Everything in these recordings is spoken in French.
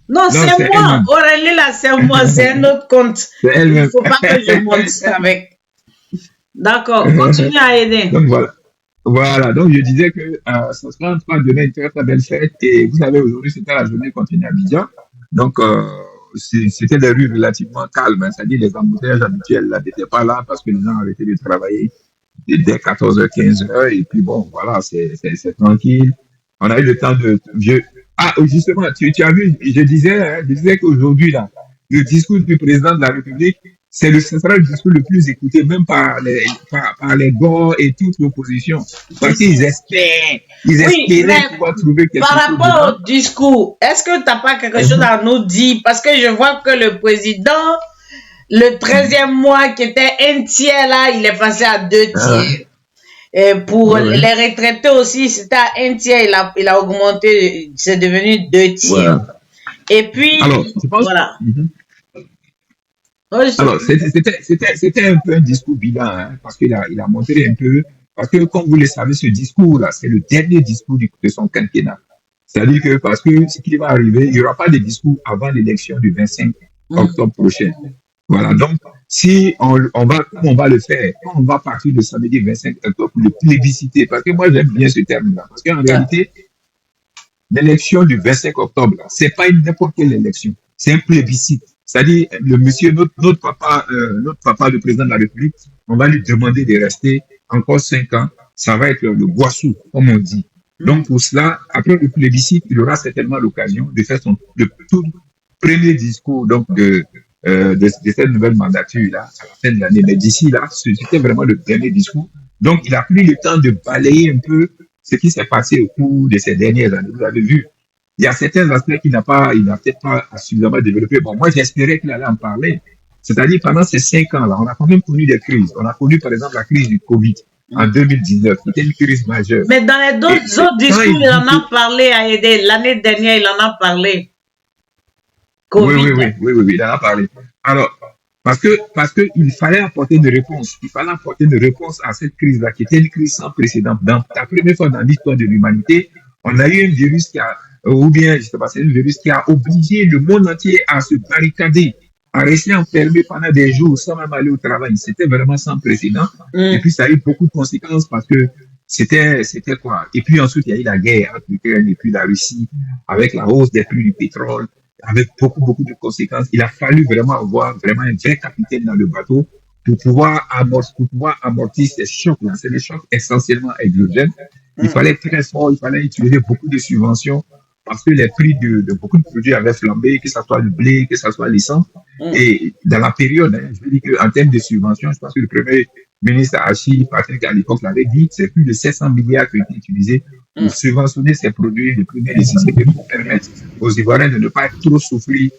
Non, Non, c'est c'est moi. elle-même. Aurélie, là, c'est moi. C'est un autre compte. C'est Il ne elle-même. faut pas que je monte avec. D'accord. Continue à aider. Donc voilà. Voilà, donc je disais que ça sera en tout cas demain une très très belle fête et vous savez aujourd'hui c'était la journée continue à Abidjan, donc c'était des rues relativement calmes, hein, c'est-à-dire les embouteillages habituels là n'étaient pas là parce que les gens arrêtaient de travailler dès 14h 15h et puis bon voilà c'est tranquille, on a eu le temps ah justement tu as vu je disais qu'aujourd'hui là le discours du président de la République ce sera le discours le plus écouté, même par les GOR et toute l'opposition. Parce ils Oui, espéraient mais pouvoir trouver par quelque chose dedans. rapport au discours, est-ce que tu n'as pas quelque chose Mhm, à nous dire? Parce que je vois que le président, le mhm. 13e mois qui était un tiers là, il est passé à deux Ah, tiers. Et pour ouais, ouais. les retraités aussi, c'était à un tiers, il a augmenté, c'est devenu deux tiers. Voilà. Et puis, Alors, je pense. voilà. Mhm. Oh, je- Alors, c'était un peu un discours bilan, hein, parce il a montré un peu, parce que comme vous le savez, ce discours-là, c'est le dernier discours de son quinquennat. C'est-à-dire que, parce que ce qui va arriver, il n'y aura pas de discours avant l'élection du 25 octobre prochain. Voilà, donc, si comme on va le faire, quand on va partir le samedi 25 octobre pour le plébisciter, parce que moi j'aime bien ce terme-là, parce qu'en réalité, l'élection du 25 octobre, c'est pas n'importe quelle élection, c'est un plébiscite. C'est-à-dire, le monsieur, notre papa, le président de la République, on va lui demander de rester encore 5 ans. Ça va être le boissou, comme on dit. Donc, pour cela, après le plébiscite, il aura certainement l'occasion de faire le tout premier discours, donc, de cette nouvelle mandature-là, à la fin de l'année. Mais d'ici là, c'était vraiment le dernier discours. Donc, il a pris le temps de balayer un peu ce qui s'est passé au cours de ces dernières années. Vous avez vu, il y a certains aspects il n'a peut-être pas suffisamment développé. Bon, moi, j'espérais qu'il allait en parler. C'est-à-dire, pendant ces 5 ans-là, on a quand même connu des crises. On a connu, par exemple, la crise du Covid en 2019, qui était une crise majeure. Mais dans les autres Quand discours, il il dit en que, a parlé à aider. L'année dernière, il en a parlé. oui, Covid. il en a parlé. Alors, parce que il fallait apporter une réponse. Il fallait apporter une réponse à cette crise-là, qui était une crise sans précédent. Dans la première fois dans l'histoire de l'humanité, on a eu un virus ou bien, je sais pas, c'est un virus qui a obligé le monde entier à se barricader, à rester enfermé pendant des jours sans même aller au travail. C'était vraiment sans précédent. Et puis, ça a eu beaucoup de conséquences parce que c'était quoi? Et puis ensuite, il y a eu la guerre entre l'Ukraine et puis la Russie, avec la hausse des prix du pétrole, avec beaucoup de conséquences. Il a fallu vraiment avoir vraiment un vrai capitaine dans le bateau pour pouvoir amortir ces chocs-là. C'est des chocs essentiellement exogènes. Il fallait être très fort, il fallait utiliser beaucoup de subventions parce que les prix de beaucoup de produits avaient flambé, que ce soit le blé, que ce soit l'essence. Et dans la période, hein, je veux dire qu'en termes de subventions, je pense que le premier ministre Achille Patrick à l'époque l'avait dit, c'est plus de 700 milliards qui ont été utilisés pour subventionner ces produits de première nécessité pour permettre aux Ivoiriens de ne pas trop souffrir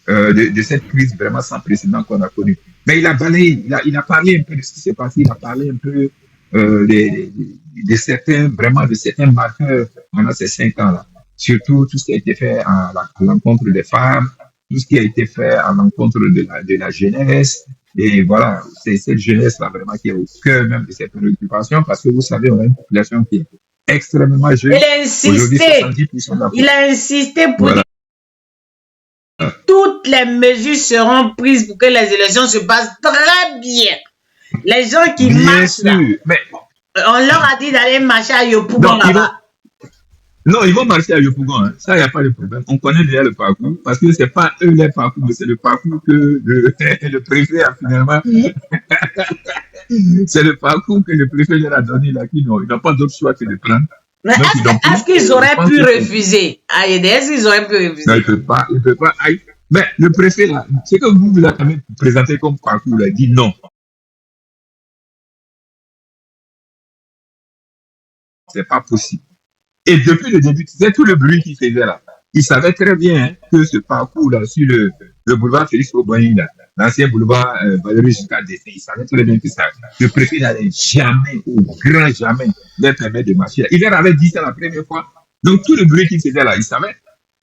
de cette crise vraiment sans précédent qu'on a connue. Mais il a balayé, il a parlé un peu de ce qui s'est passé, il a parlé un peu de certains marqueurs pendant ces 5 ans-là. Surtout tout ce qui a été fait à l'encontre des femmes, tout ce qui a été fait à l'encontre de la jeunesse. Et voilà, c'est cette jeunesse-là vraiment qui est au cœur même de ces préoccupations parce que vous savez, on a une population qui est extrêmement jeune. Il a Aujourd'hui, insisté. 70% de la Il a insisté pour voilà. dire que toutes les mesures seront prises pour que les élections se passent très bien. Les gens qui Bien marchent sûr, là, mais on leur a dit d'aller marcher à Yopougon non, là-bas. ils vont marcher à Yopougon. Hein. Ça, il n'y a pas de problème. On connaît déjà le parcours parce que c'est pas eux les parcours, mais c'est le parcours que le préfet a finalement. C'est le parcours que le préfet leur a donné là. Ils n'ont pas d'autre choix que de prendre. Mais Donc, ils l'ont pris. est-ce qu'ils auraient pu refuser à aider? Est-ce qu'ils auraient pu refuser? Non, il ne peut pas. Mais le préfet, là, c'est que vous l'avez présenté comme parcours, il a dit non. C'est pas possible. Et depuis le début, tu sais, tout le bruit qu'il faisait là, il savait très bien hein, que ce parcours-là, sur le boulevard Félix Auboigny, l'ancien boulevard Valéry Giscard d'Estaing, il savait très bien que ça, le préfet n'allait jamais, au grand jamais, leur permettre de marcher. Il leur avait dit ça la première fois. Donc, tout le bruit qu'il faisait là, il savait.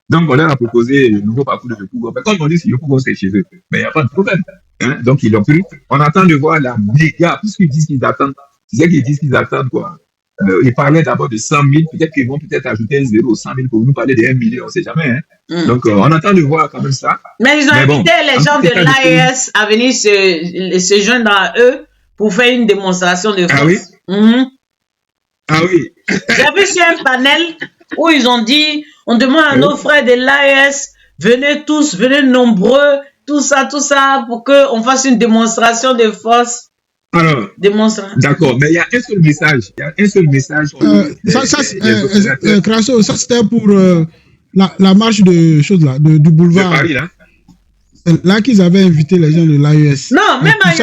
Donc, on leur a proposé le nouveau parcours de Yopougon. Mais comme on dit, si Yopougon, c'est chez eux, mais il n'y a pas de problème. Hein? Donc, ils l'ont pris. On attend de voir la méga, puisqu'ils disent qu'ils attendent. Tu sais qu'ils disent qu'ils attendent quoi? Ils parlaient d'abord de 100 000, peut-être qu'ils vont peut-être ajouter un zéro, 100 000 pour nous parler de 1 million, on ne sait jamais. Hein. Donc, on attend de voir quand même ça. Mais ils ont invité les gens de l'AES à venir se joindre à eux pour faire une démonstration de force. Ah oui? Ah oui. J'ai vu sur un panel où ils ont dit, on demande à nos frères de l'AES, venez tous, venez nombreux, tout ça, pour qu'on fasse une démonstration de force. Alors, d'accord, mais il y a un seul message. Crasso, ça c'était pour la marche de choses là, du boulevard. De Paris, là. Là qu'ils avaient invité les gens de l'AES. Non, même à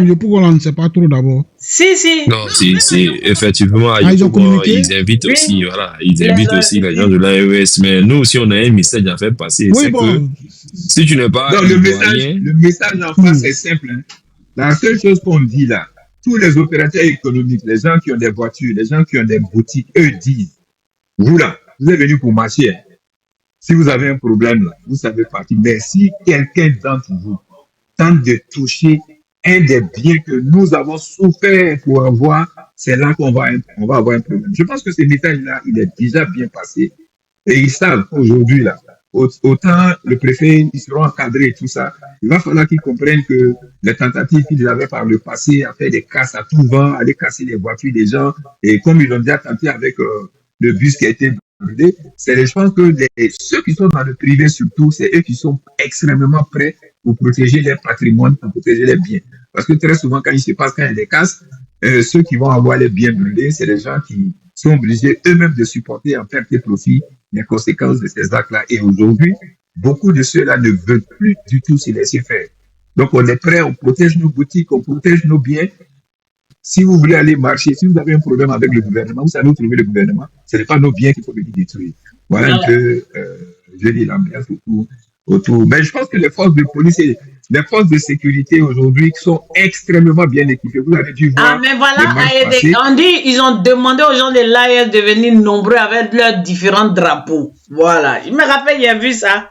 Yopougon, on ne sait pas trop d'abord. Si. Non, si, effectivement, ils ont communiqué. Ils invitent aussi, voilà, ils invitent aussi les gens de l'AES. Mais nous aussi, on a un message à faire passer. Oui, c'est que si tu n'es pas. Donc, le message en face est simple. Hein. La seule chose qu'on dit là, tous les opérateurs économiques, les gens qui ont des voitures, les gens qui ont des boutiques, eux disent, vous là, vous êtes venus pour marcher. Hein. Si vous avez un problème là, vous savez partir. Mais si quelqu'un d'entre vous tente de toucher un des biens que nous avons souffert pour avoir, c'est là qu'on va avoir un problème. Je pense que ce message-là, il est déjà bien passé. Et ils savent aujourd'hui là, autant le préfet, ils seront encadrés et tout ça. Il va falloir qu'ils comprennent que les tentatives qu'ils avaient par le passé à faire des casses à tout vent, aller casser les voitures des gens, et comme ils l'ont déjà tenté avec le bus qui a été brûlé, je pense que ceux qui sont dans le privé surtout, c'est eux qui sont extrêmement prêts pour protéger leur patrimoine, pour protéger les biens. Parce que très souvent, quand il se passe, quand il y a des casses, ceux qui vont avoir les biens brûlés, c'est les gens qui sont obligés eux-mêmes de supporter en perte et profit les conséquences de ces actes-là. Et aujourd'hui, beaucoup de ceux-là ne veulent plus du tout se laisser faire. Donc, on est prêt, on protège nos boutiques, on protège nos biens. Si vous voulez aller marcher, si vous avez un problème avec le gouvernement, vous savez où trouver le gouvernement. Ce n'est pas nos biens qu'il faut venir détruire. Voilà un peu, je dis l'ambiance autour. Mais je pense que les forces de police et les forces de sécurité aujourd'hui sont extrêmement bien équipées. Vous avez dû voir. Ah, mais voilà, on dit, ils ont demandé aux gens de l'AES de venir nombreux avec leurs différents drapeaux. Voilà. Je me rappelle, j'ai vu ça.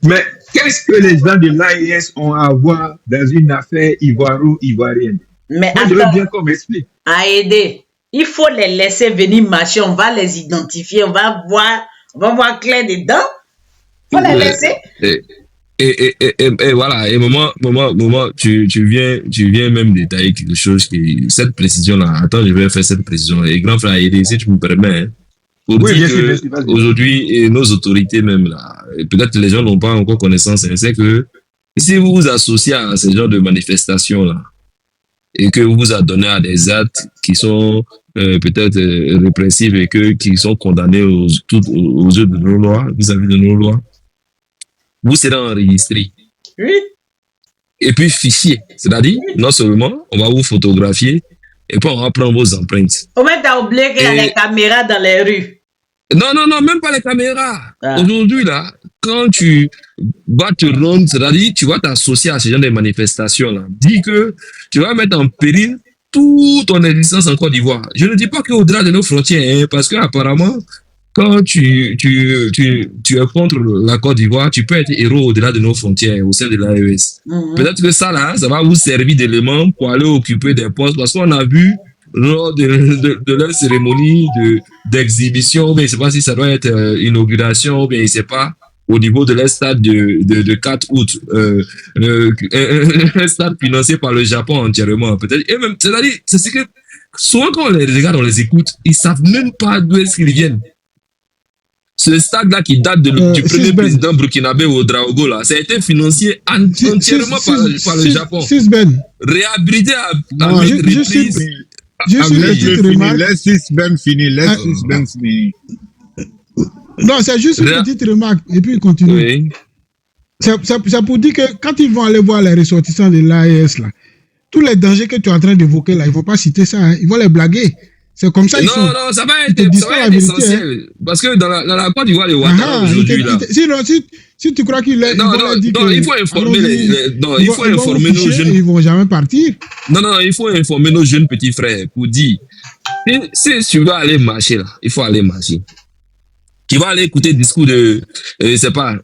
Mais qu'est-ce que les gens de l'AES ont à voir dans une affaire ivoiro-ivoirienne? Mais moi, je veux bien qu'on m'explique. À aider. Il faut les laisser venir marcher. On va les identifier. On va voir clair dedans. Il faut les laisser. Et voilà. Et moment, tu viens même détailler quelque chose cette précision-là. Attends, je vais faire cette précision. Et grand frère, aider, si tu me permets, hein. Aujourd'hui, nos autorités même là, peut-être les gens n'ont pas encore connaissance, c'est que si vous vous associez à ce genre de manifestations là, et que vous vous adonnez à des actes qui sont peut-être répressifs et qui sont condamnés aux yeux de nos lois, vis-à-vis de nos lois, vous serez enregistré. Oui. Et puis fichier, c'est-à-dire, non seulement on va vous photographier, et puis on va prendre vos empreintes. Au moins, t'as oublié qu'il y a les caméras dans les rues. Non, même pas les caméras. Aujourd'hui, là, quand tu vas te rendre, c'est-à-dire, tu vas t'associer à ce genre de manifestations-là, dis que tu vas mettre en péril toute ton existence en Côte d'Ivoire. Je ne dis pas qu'au-delà de nos frontières, hein, parce qu'apparemment, quand tu es contre la Côte d'Ivoire, tu peux être héros au-delà de nos frontières, au sein de l'AES. Peut-être que ça, là, ça va vous servir d'élément pour aller occuper des postes, parce qu'on a vu lors de leur cérémonie d'exhibition, mais je ne sais pas si ça doit être inauguration, mais je ne sais pas, au niveau de leur stade de 4 août, un stade financé par le Japon entièrement, peut-être. Et même, c'est-à-dire, c'est ce que, souvent quand on les regarde, on les écoute, ils ne savent même pas d'où est-ce qu'ils viennent. Ce stade-là qui date du premier président burkinabé Ouédraogo, là, ça a été financé entièrement par le Japon. Réhabilité à reprise. Juste une petite remarque. Laisse Sisben finir. Non, c'est juste une petite remarque. Et puis, il continue. Oui. C'est pour dire que quand ils vont aller voir les ressortissants de l'AES, là, tous les dangers que tu es en train d'évoquer, là, ils ne vont pas citer ça. Hein. Ils vont les blaguer. C'est comme ça. Non, ça va être essentiel. Hein. Parce que dans la Côte d'Ivoire, les Ouattara aujourd'hui, là. Sinon, si tu crois qu'il est. Non, il faut informer il faut informer nos jeunes. Ils ne vont jamais partir. Non, il faut informer nos jeunes petits frères pour dire, si tu veux aller marcher, là, il faut aller marcher. Tu vas aller écouter le discours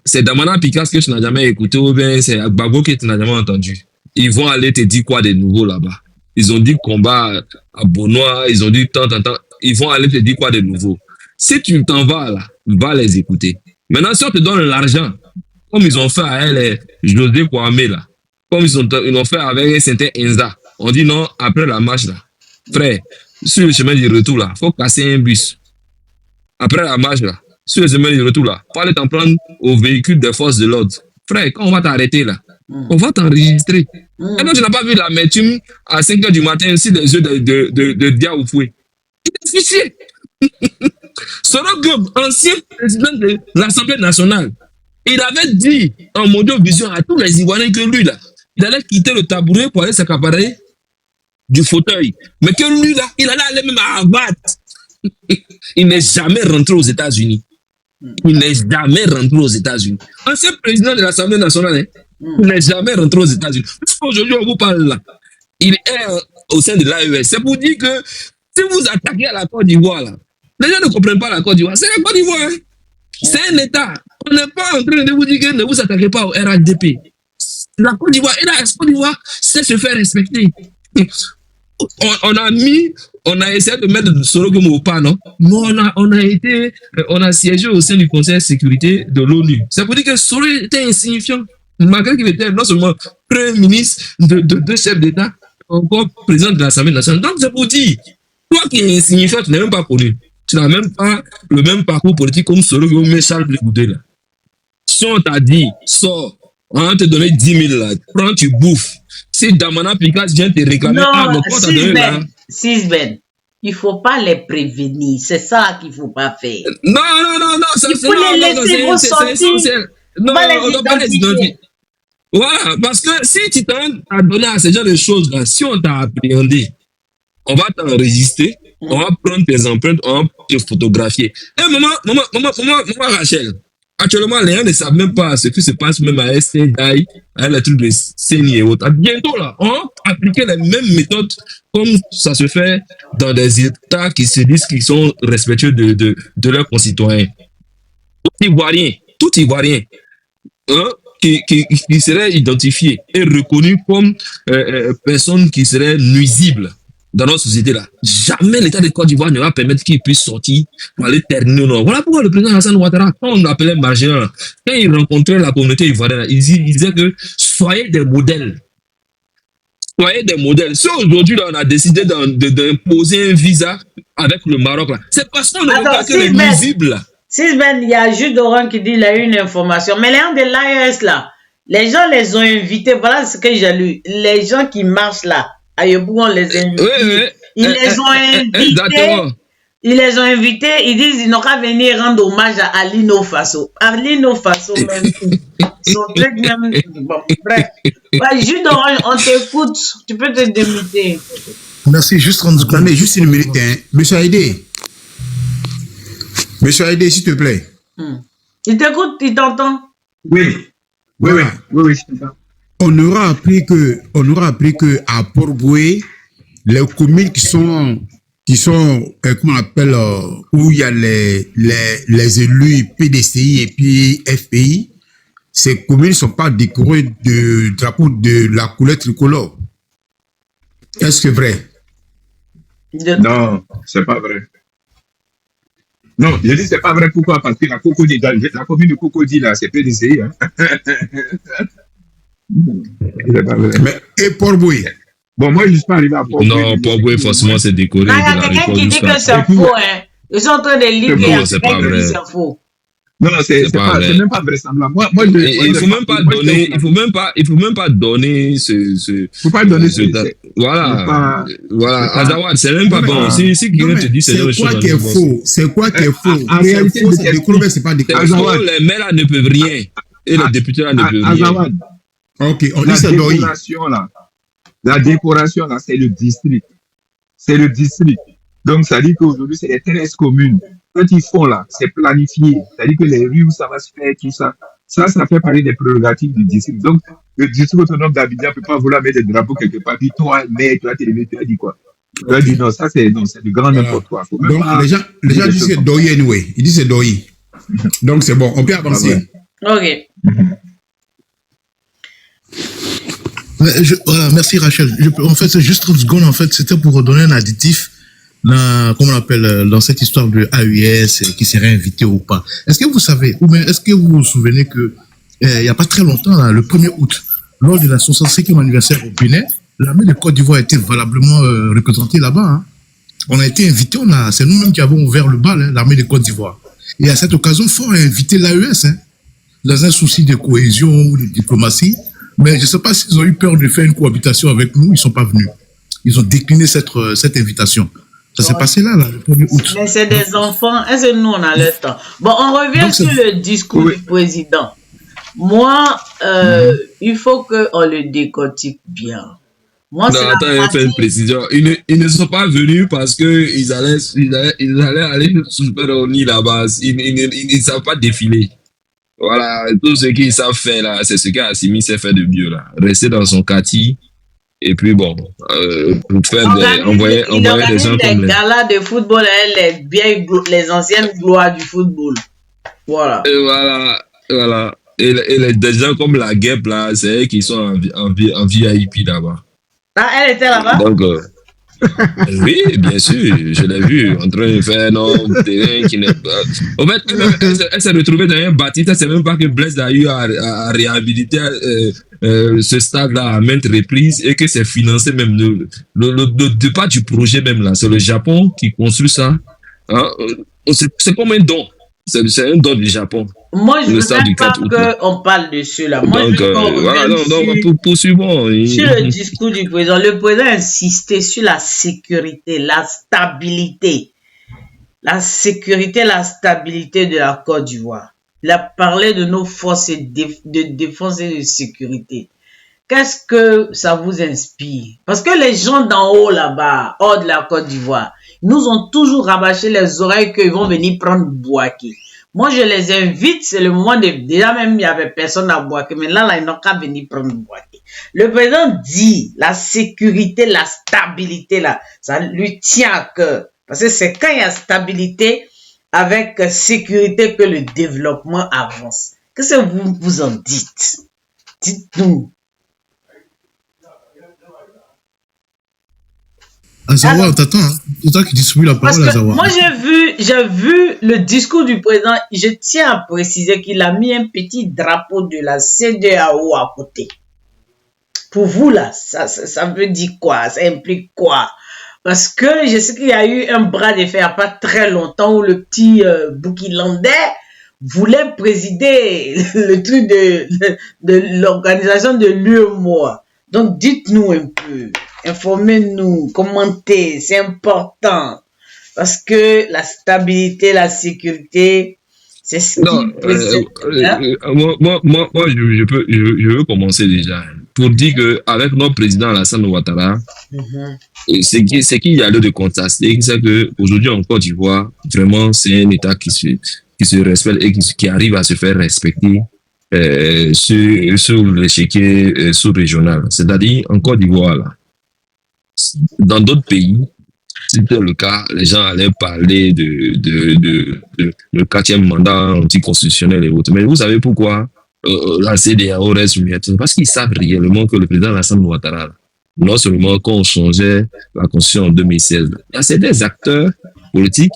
c'est Damana Picasso que tu n'as jamais écouté, ou bien c'est Gbagbo que tu n'as jamais entendu. ils vont aller te dire quoi de nouveau là-bas? Ils ont dit combat à Bonois, ils ont dit tant. Ils vont aller te dire quoi de nouveau? Si tu t'en vas là, va les écouter. Maintenant, si on te donne l'argent, comme ils ont fait à elle, José Kwame là, comme ils l'ont fait avec un certain Enza, on dit non, après la marche là, frère, sur le chemin du retour là, faut casser un bus. Après la marche là, sur le chemin du retour là, faut aller t'en prendre au véhicule des forces de l'ordre. Frère, quand on va t'arrêter là, on va t'enregistrer. Et donc, tu n'as pas vu l'amertume à 5 h du matin sur les yeux de Dia Oufoué. Il est fichier. Sorogum, ancien président de l'Assemblée nationale, il avait dit en Mondio-Vision à tous les Ivoiriens que lui, là, il allait quitter le tabouret pour aller s'accaparer du fauteuil. Mais que lui, là, il allait aller même à Harvard. Il n'est jamais rentré aux États-Unis. Il n'est jamais rentré aux États-Unis. Ancien président de l'Assemblée nationale, hein, il n'est jamais rentré aux États-Unis. Aujourd'hui, on vous parle là. Il est au sein de l'AES. C'est pour dire que si vous attaquez à la Côte d'Ivoire, là, les gens ne comprennent pas la Côte d'Ivoire. C'est la Côte d'Ivoire. Hein. C'est un État. On n'est pas en train de vous dire que ne vous attaquez pas au RHDP. La Côte d'Ivoire et la Côte d'Ivoire, c'est se faire respecter. On a essayé de mettre Sorogum au pas, non? Mais on a siégé au sein du Conseil de sécurité de l'ONU. Ça veut dire que Sorogum était insignifiant. Malgré qu'il était non seulement premier ministre de deux chefs d'État, encore président de l'Assemblée nationale. Donc, c'est pour dire, toi qui es insignifiant, tu n'es même pas connu. Tu n'as même pas le même parcours politique comme Sorogum et Charles Blé Goudé, là. Si on t'a dit, sors, on va te donner 10 000 là, prends, tu bouffes. Si Damana Pikas vient te réclamer, Sisben, il ne faut pas les prévenir. C'est ça qu'il ne faut pas faire. Non, ça il faut les laisser vous sortir. Non, on ne doit pas les identifier. Voilà, parce que si tu t'en as donné à ce genre de choses là, si on t'a appréhendé, on va t'enregistrer, on va prendre tes empreintes, on va te photographier. Et maman Rachel, actuellement, les gens ne savent même pas ce qui se passe même à STDI, à les trucs de CENI et autres. Bientôt, là, on va appliquer les mêmes méthodes comme ça se fait dans des États qui se disent qu'ils sont respectueux de leurs concitoyens. Tout Ivoirien, hein, qui serait identifié et reconnu comme personne qui serait nuisible dans notre société là. Jamais l'État de Côte d'Ivoire ne va permettre qu'il puisse sortir pour aller terminer au nord. Voilà pourquoi le président Hassan Ouattara, quand on l'appelait marginal, quand il rencontrait la communauté ivoirienne, il disait que soyez des modèles. Soyez des modèles. Si aujourd'hui là, on a décidé d'imposer un visa avec le Maroc là, c'est parce qu'on ne veut pas que les nuisibles là. Sisben, il y a Jules Doran qui dit qu'il a eu une information. Mais les gens de l'AES là, les gens les ont invités. Voilà ce que j'ai lu. Les gens qui marchent là, à Yopou, on les invite. Ils les ont invités. Exactement. Ils les ont invités. Ils disent qu'ils n'ont qu'à venir rendre hommage à Alino Faso. Alino Faso, même. Son truc même. Bon, bref. Ouais, Jules Doran, on t'écoute. Tu peux te démuter. Merci. Juste une minute. Hein. Monsieur Haïdé. Monsieur Haïdé, s'il te plaît. Il t'écoute, il t'entend. Oui, je t'entends. On aura appris que à Port-Boué, les communes qui sont comment on appelle, où il y a les élus PDCI et puis FPI, ces communes ne sont pas décorées de drapeau de la couleur tricolore. Est-ce que c'est vrai? Non, c'est pas vrai. Non, je dis c'est pas vrai. Pourquoi? Parce que la commune de Cocody, là, c'est PDCI. Hein. C'est pas vrai. Mais, et Port-Boué? Bon, moi, je ne suis pas arrivé à Port-Boué. Non, Port-Boué, forcément, c'est décoré. Il y a quelqu'un qui dit que c'est faux. Hein. Ils sont en train de lire. C'est pas vrai. C'est faux. Non, c'est même pas vraisemblable. Il faut même pas donner ce. Faut pas donner Voilà. Azawad, c'est même pas bon. Si quelqu'un te dit c'est quoi qui est faux? C'est quoi qui est faux? En réalité, c'est décoré, c'est pas décoré. Les maires là ne peuvent rien. Et les députés là ne peuvent rien. Ok, on dit c'est Doyi. La décoration là, c'est le district. C'est le district. Donc, ça dit qu'aujourd'hui, c'est les 13 communes. Quand ils font là, c'est planifié. C'est-à-dire que les rues où ça va se faire, tout ça. Ça fait parler des prérogatives du district. Donc, le district autonome d'Abidjan ne peut pas vouloir mettre des drapeaux quelque part. Puis toi, mais tu as télévisé, tu as dit quoi? Tu as dit non, ça c'est du grand n'importe quoi. Donc, les gens disent que c'est Doyi anyway. Ils disent que c'est Doyi. Donc, c'est bon. On peut avancer. Ok. Voilà, merci Rachel. En fait, c'est juste 30 secondes. En fait, c'était pour redonner un additif, comment on appelle, dans cette histoire de AUS qui serait invité ou pas. Est-ce que vous savez, ou bien est-ce que vous vous souvenez que il n'y a pas très longtemps, là, le 1er août, lors de la 65e anniversaire au Bénin, l'armée de Côte d'Ivoire a été valablement représentée là-bas. Hein. On a été invités, c'est nous-mêmes qui avons ouvert le bal, hein, l'armée de Côte d'Ivoire. Et à cette occasion, Fort a invité l'AES, hein, dans un souci de cohésion ou de diplomatie. Mais je ne sais pas s'ils ont eu peur de faire une cohabitation avec nous, ils ne sont pas venus. Ils ont décliné cette invitation. Ça s'est passé là, le 1er août. Mais c'est des enfants, est-ce que nous, on a le temps? Bon, on revient sur le discours du président. Moi, il faut qu'on le décortique bien. Moi, non, attends, il fait une précision. Ils ne sont pas venus parce qu'ils allaient aller super au nid là-bas. Ils ne savent pas défiler. Voilà, tout ce qu'ils savent faire là, c'est ce qu'Assimi sait faire de mieux là. Rester dans son quartier et puis bon, envoyer des gens comme les galas de football, les anciennes gloires du football. Voilà. Et voilà. Et des gens comme la Guêpe là, c'est eux qui sont en VIP là-bas. Ah, elle était là-bas? Donc, oui, bien sûr, je l'ai vu en train de faire un terrain qui n'est pas. En fait, elle s'est retrouvée dans un bâtiment. Elle ne sait même pas que Blaise a eu à réhabiliter ce stade-là à maintes reprises et que c'est financé même. Le départ du projet même là, c'est le Japon qui construit ça. Hein? C'est comme un don. C'est un don du Japon. Moi, je ne veux pas qu'on parle de cela. Moi, donc, poursuivons. Sur le discours du président, le président a insisté sur la sécurité, la stabilité. La sécurité, la stabilité de la Côte d'Ivoire. Il a parlé de nos forces de défense et de sécurité. Qu'est-ce que ça vous inspire? Parce que les gens d'en haut là-bas, hors de la Côte d'Ivoire, nous ont toujours rabâché les oreilles qu'ils vont venir prendre Bouaké. Moi, je les invite, c'est le moment de... Déjà même, il n'y avait personne à Bouaké, mais là, ils n'ont qu'à venir prendre Bouaké. Le président dit, la sécurité, la stabilité, là, ça lui tient à cœur. Parce que c'est quand il y a stabilité, avec sécurité, que le développement avance. Qu'est-ce que vous en dites? Dites-nous. Azawa, t'attends, hein? C'est toi qui distribue la parole, Azawa. Moi, j'ai vu le discours du président. Je tiens à préciser qu'il a mis un petit drapeau de la CEDEAO à côté. Pour vous, là, ça veut dire quoi? Ça implique quoi? Parce que je sais qu'il y a eu un bras de fer il n'y a pas très longtemps où le petit Boukilandais voulait présider le truc de l'organisation de l'UEMOA. Donc, dites-nous un peu. Informez-nous, commentez, c'est important. Parce que la stabilité, la sécurité, c'est ce moi, je veux commencer déjà. Pour dire qu'avec notre président Alassane Ouattara, ce qu'il y a lieu de constater, c'est qu'aujourd'hui en Côte d'Ivoire, vraiment, c'est un État qui se respecte et qui arrive à se faire respecter sur l'échiquier sous-régional. C'est-à-dire, en Côte d'Ivoire, là, dans d'autres pays, c'était le cas, les gens allaient parler de le 4e mandat anticonstitutionnel et autres. Mais vous savez pourquoi la CEDEAO reste muette? Parce qu'ils savent réellement que le président Alassane Ouattara, non seulement quand on changeait la constitution en 2016, il y a certains acteurs politiques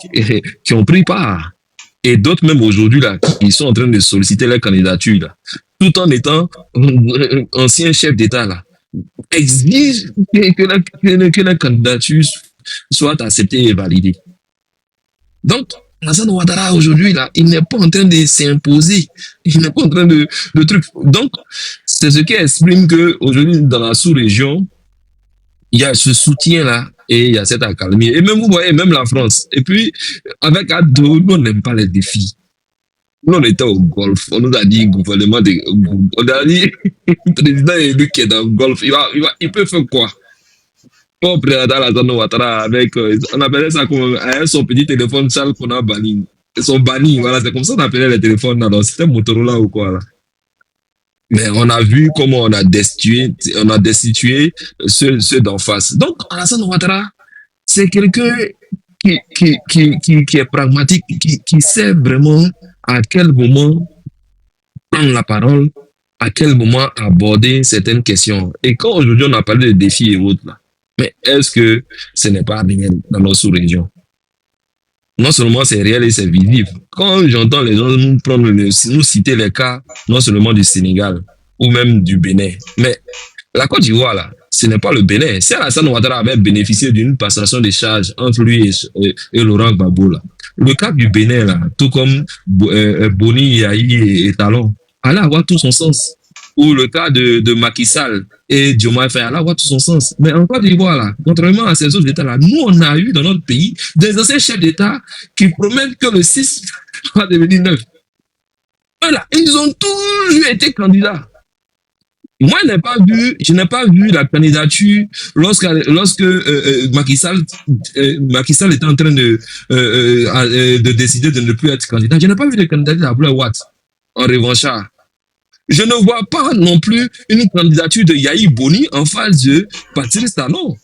qui ont pris part. Et d'autres même aujourd'hui, là, qui sont en train de solliciter leur candidature, là, tout en étant ancien chef d'État, là, exige que la candidature soit acceptée et validée. Donc, Alassane Ouattara aujourd'hui, là, il n'est pas en train de s'imposer. Il n'est pas en train de trucs. Donc, c'est ce qui exprime qu'aujourd'hui, dans la sous-région, il y a ce soutien-là et il y a cette accalmie. Et même, vous voyez, même la France. Et puis, avec Addo, nous, on n'aime pas les défis. Nous, on était au golf. On nous a dit, gouvernement on a dit, le président élu qui est dans le golf, il peut faire quoi? Pour président Alassane Ouattara avec, on appelait ça comme son petit téléphone sale qu'on a banni. Ils sont bannis, voilà, c'est comme ça qu'on appelait les téléphones là. C'était Motorola ou quoi là. Mais on a vu comment on a destitué ceux d'en face. Donc, Alassane Ouattara, c'est quelqu'un qui est pragmatique, qui sait vraiment à quel moment prendre la parole à quel moment aborder certaines questions. Et quand aujourd'hui on a parlé de défis et autres, là, mais est-ce que ce n'est pas réel dans nos sous-régions? Non seulement c'est réel et c'est visible. Quand j'entends les gens nous citer les cas, non seulement du Sénégal ou même du Bénin, mais la Côte d'Ivoire, là, ce n'est pas le Bénin. Si Alassane Ouattara avait bénéficié d'une passation de charges entre lui et Laurent Gbagbo, là, le cas du Bénin, là, tout comme Boni, Yahi et Talon, allait avoir tout son sens. Ou le cas de Macky Sall et Diomaye Faye, allait avoir tout son sens. Mais en Côte d'Ivoire, là, contrairement à ces autres États-là, nous, on a eu dans notre pays des anciens chefs d'État qui promettent que le 6 va devenir 9. Voilà, ils ont toujours été candidats. Moi, je n'ai pas vu la candidature lorsque Macky Sall était en train de décider de ne plus être candidat. Je n'ai pas vu de candidature à Blair Watt en revanchard. Je ne vois pas non plus une candidature de Yahi Boni en face de Patrice Talon.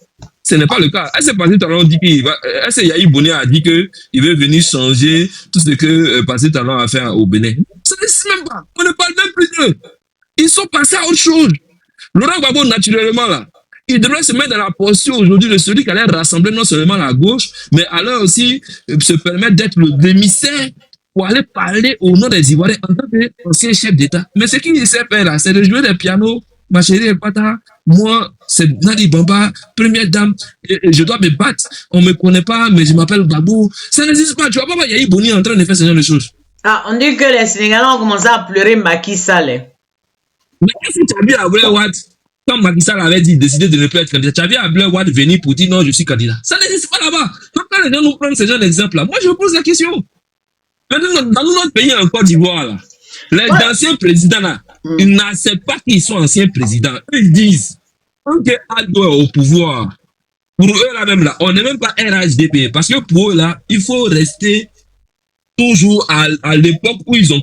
Ce n'est pas le cas. Est-ce que Patrice Talon dit est-ce que Yahi Boni a dit qu'il veut venir changer tout ce que Patrice Talon a fait au Bénin? Ça n'existe même pas. On ne parle même plus d'eux. Ils sont passés à autre chose. Laurent Gbagbo, naturellement, là, il devrait se mettre dans la posture aujourd'hui de celui qui allait rassembler non seulement la gauche, mais allait aussi se permettre d'être le démissaire pour aller parler au nom des Ivoiriens en tant qu'ancien chef d'État. Mais ce qu'il sait faire là, c'est de jouer des pianos, ma chérie Epata, moi, c'est Nadi Bamba, première dame, je dois me battre, on me connaît pas, mais je m'appelle Gbagbo. Ça n'existe pas, tu vois pas Yahi Boni en train de faire ce genre de choses. Ah, on dit que les Sénégalais ont commencé à pleurer Macky Sall. Mais est-ce que tu as vu à Blair Watt, quand Macky Sall avait décidé de ne plus être candidat, tu as vu à Blair Watt venir pour dire non, je suis candidat? Ça n'existe pas là-bas. Quand les gens nous prennent ce genre d'exemple-là, moi je me pose la question. Dans notre pays en Côte d'Ivoire, là, les anciens présidents, là, ils n'acceptent pas qu'ils soient anciens présidents. Eux, ils disent, OK, Addo est au pouvoir. Pour eux, là même, là, on n'est même pas RHDP. Parce que pour eux, là, il faut rester toujours à l'époque où ils ont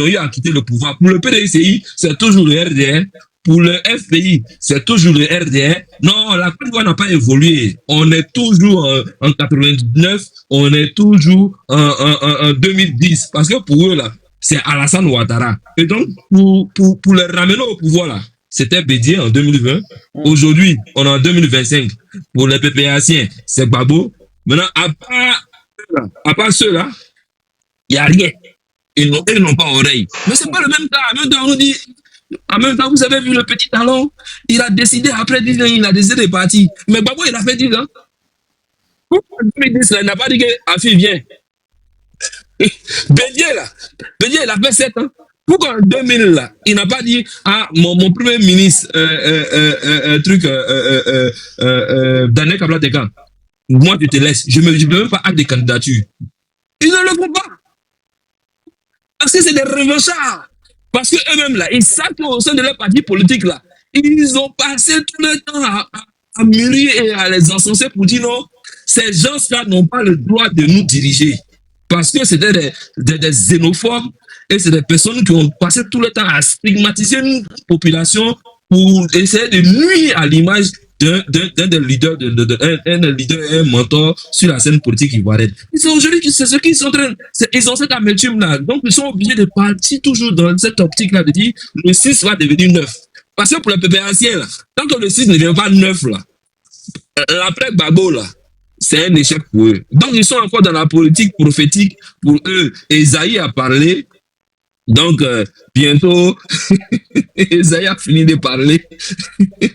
eu à quitter le pouvoir. Pour le PDCI, c'est toujours le RDR. Pour le FPI, c'est toujours le RDR. Non, la Côte d'Ivoire n'a pas évolué. On est toujours en 99, on est toujours en 2010. Parce que pour eux, là, c'est Alassane Ouattara. Et donc, pour les ramener au pouvoir, là, c'était Bédier en 2020. Aujourd'hui, on est en 2025. Pour les PPAciens, c'est Gbagbo. Maintenant, à part ceux-là, il n'y a rien. Ils n'ont pas oreille. Mais c'est pas le même cas. En même temps, vous avez vu le petit Talon, il a décidé après 10 ans, il a décidé de partir. Mais Gbagbo, il a fait 10 ans. Pourquoi en 2010, là, il n'a pas dit que Afi vient. Bédier, là, il a fait 7 ans. Pourquoi en 2000, là, il n'a pas dit, ah, mon premier ministre, Daniel Kabla-Tekan, moi, je te laisse. Je ne peux même pas acte de candidature. Ils ne le font pas. Parce que c'est des revanchards. Parce qu'eux-mêmes, là, ils savent qu'au sein de leur parti politique, là, ils ont passé tout le temps à mûrir et à les encenser pour dire non, ces gens-là n'ont pas le droit de nous diriger. Parce que c'était des xénophobes et c'est des personnes qui ont passé tout le temps à stigmatiser une population pour essayer de nuire à l'image d'un des leaders, un mentor sur la scène politique ivoirienne. Aujourd'hui, c'est ce qu'ils sont en train, ils ont cette amertume-là. Donc, ils sont obligés de partir toujours dans cette optique-là, de dire, le 6 va devenir 9. Parce que pour les PPAciens, là, tant que le 6 ne devient pas 9, là, l'après Gbagbo, là, c'est un échec pour eux. Donc, ils sont encore dans la politique prophétique pour eux. Esaïe a parlé. Donc, bientôt, Esaïe a fini de parler.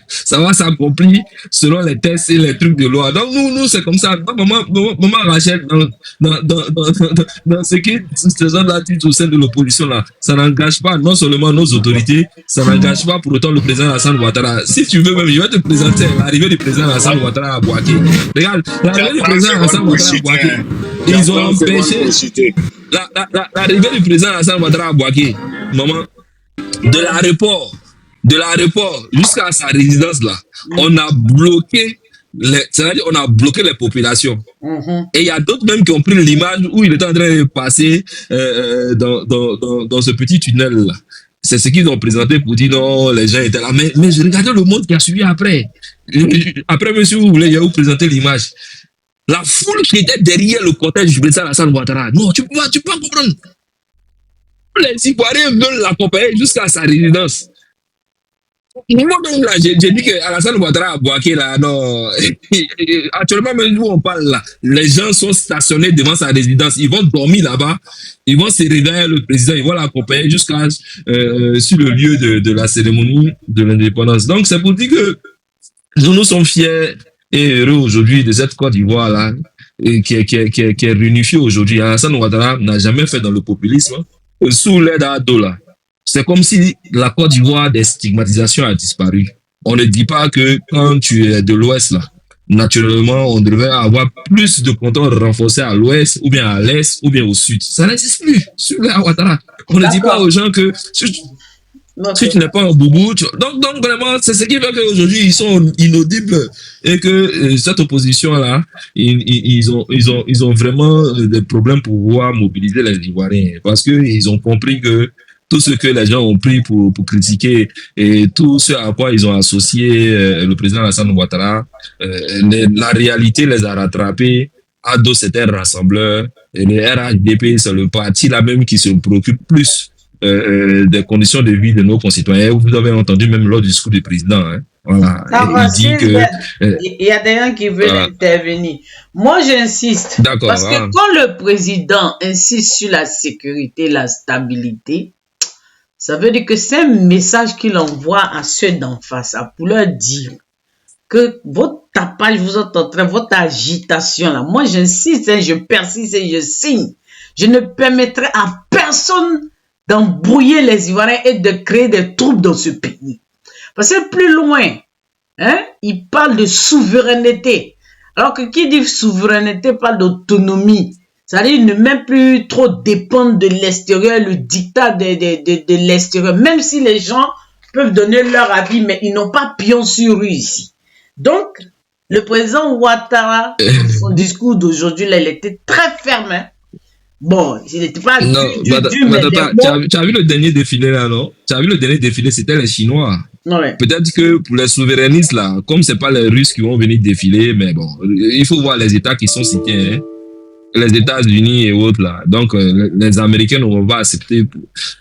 Ça va s'accomplir selon les tests et les trucs de loi. Donc, nous c'est comme ça. Donc, maman Rachel, dans ce qui ces gens-là disent au sein de l'opposition, là, ça n'engage pas non seulement nos autorités, ça n'engage pas pour autant le président Alassane Ouattara. Si tu veux même, je vais te présenter l'arrivée du président Alassane Ouattara à Bouaké. Regarde, l'arrivée du président Alassane Ouattara à Bouaké, ils ont empêché l'arrivée du président Alassane Ouattara à Bouaké, maman, de l'aéroport jusqu'à sa résidence là, on a bloqué les populations. Et il y a d'autres même qui ont pris l'image où il était en train de passer dans ce petit tunnel là. C'est ce qu'ils ont présenté pour dire non, les gens étaient là. Mais je regardais le monde qui a suivi après. Après, monsieur, vous voulez vous présenter l'image. La foule qui était derrière le cortège du président Alassane Ouattara. Non, tu peux comprendre. Les Ivoiriens veulent l'accompagner jusqu'à sa résidence. Moi-même, là, j'ai dit que Alassane Ouattara a boaké, là, non. Actuellement, même nous, on parle, là. Les gens sont stationnés devant sa résidence. Ils vont dormir là-bas. Ils vont se réveiller, le président, ils vont l'accompagner jusqu'à, sur le lieu de la cérémonie de l'indépendance. Donc, c'est pour dire que nous sommes fiers et heureux aujourd'hui de cette Côte d'Ivoire, là, et qui est réunifiée aujourd'hui. Alassane Ouattara n'a jamais fait dans le populisme, hein. Sous l'aide à Ado, là. C'est comme si la Côte d'Ivoire des stigmatisations a disparu. On ne dit pas que quand tu es de l'Ouest, là, naturellement, on devrait avoir plus de contrôle renforcé à l'Ouest, ou bien à l'Est, ou bien au Sud. Ça n'existe plus sur les Ouattara. On ne dit pas aux gens que si tu n'es pas un boubou, donc vraiment, c'est ce qui fait qu'aujourd'hui, ils sont inaudibles et que cette opposition-là, ils ont vraiment des problèmes pour pouvoir mobiliser les Ivoiriens parce que ils ont compris que tout ce que les gens ont pris pour critiquer et tout ce à quoi ils ont associé le président Alassane Ouattara, la réalité les a rattrapés. Ado, c'était un rassembleur. Et le RHDP, c'est le parti là même qui se préoccupe plus des conditions de vie de nos concitoyens. Vous avez entendu même lors du discours du président. Hein. Voilà. Il dit que il y a des gens qui veulent intervenir. Moi, j'insiste. D'accord. Parce que quand le président insiste sur la sécurité, la stabilité, ça veut dire que c'est un message qu'il envoie à ceux d'en face, pour leur dire que votre tapage, vous êtes en train, votre agitation là, moi j'insiste, hein, je persiste et je signe. Je ne permettrai à personne d'embrouiller les Ivoiriens et de créer des troubles dans ce pays. Parce que plus loin, hein, il parle de souveraineté. Alors que qui dit souveraineté parle d'autonomie. C'est-à-dire ne même plus trop dépendre de l'extérieur, le dictat de l'extérieur. Même si les gens peuvent donner leur avis, mais ils n'ont pas pion sur rue ici. Donc, le président Ouattara, son discours d'aujourd'hui, là, il était très ferme. Hein. Bon, il n'était pas non, tu as vu le dernier défilé là, non? Tu as vu le dernier défilé, c'était les Chinois. Ouais. Peut-être que pour les souverainistes là, comme c'est pas les Russes qui vont venir défiler, mais bon, il faut voir les États qui sont cités, hein. Les États-Unis et autres là. Donc les Américains ne vont pas accepter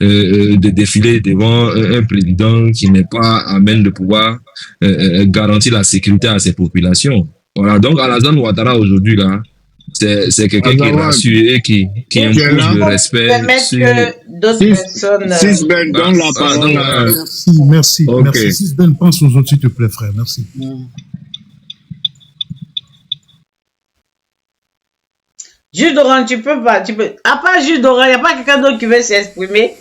de défiler devant un président qui n'est pas à même de pouvoir garantir la sécurité à ses populations. Voilà. Donc Alassane Ouattara aujourd'hui là, c'est quelqu'un qui est rassuré et qui impose le respect. Sisben, donne la parole. Merci. Okay. Merci. Sisben, pense aux autres s'il te plaît, frère. Merci. Jules Doran, tu peux pas. À part Jules Doran, il n'y a pas quelqu'un d'autre qui veut s'exprimer.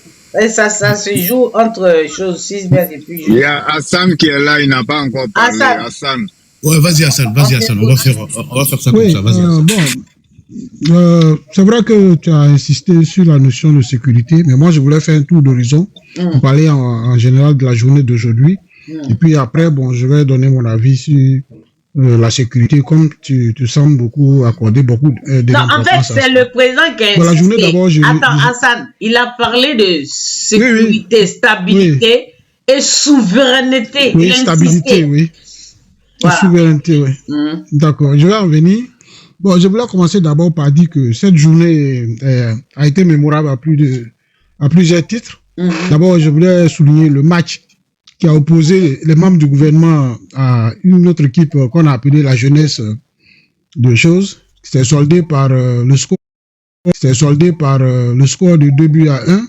Ça se joue entre choses 6 mètres et puis. Il y a Hassan qui est là, il n'a pas encore parlé. Hassan. Ouais, vas-y Hassan, on va faire ça comme ça. Vas-y. C'est vrai que tu as insisté sur la notion de sécurité, mais moi je voulais faire un tour d'horizon pour parler en général de la journée d'aujourd'hui. Et puis après, bon, je vais donner mon avis sur la sécurité, comme tu sembles beaucoup accorder beaucoup d'importance. Non, en fait, c'est le président qui a insisté. La journée d'abord, Attends, Hassan, il a parlé de sécurité, stabilité et souveraineté. Oui, stabilité, oui. Voilà. Souveraineté, oui. D'accord, je vais en venir. Bon, je voulais commencer d'abord par dire que cette journée a été mémorable à plusieurs titres. D'abord, je voulais souligner le match qui a opposé les membres du gouvernement à une autre équipe qu'on a appelée la jeunesse de choses. C'était soldé par le score. C'était soldé par le score de 2-1.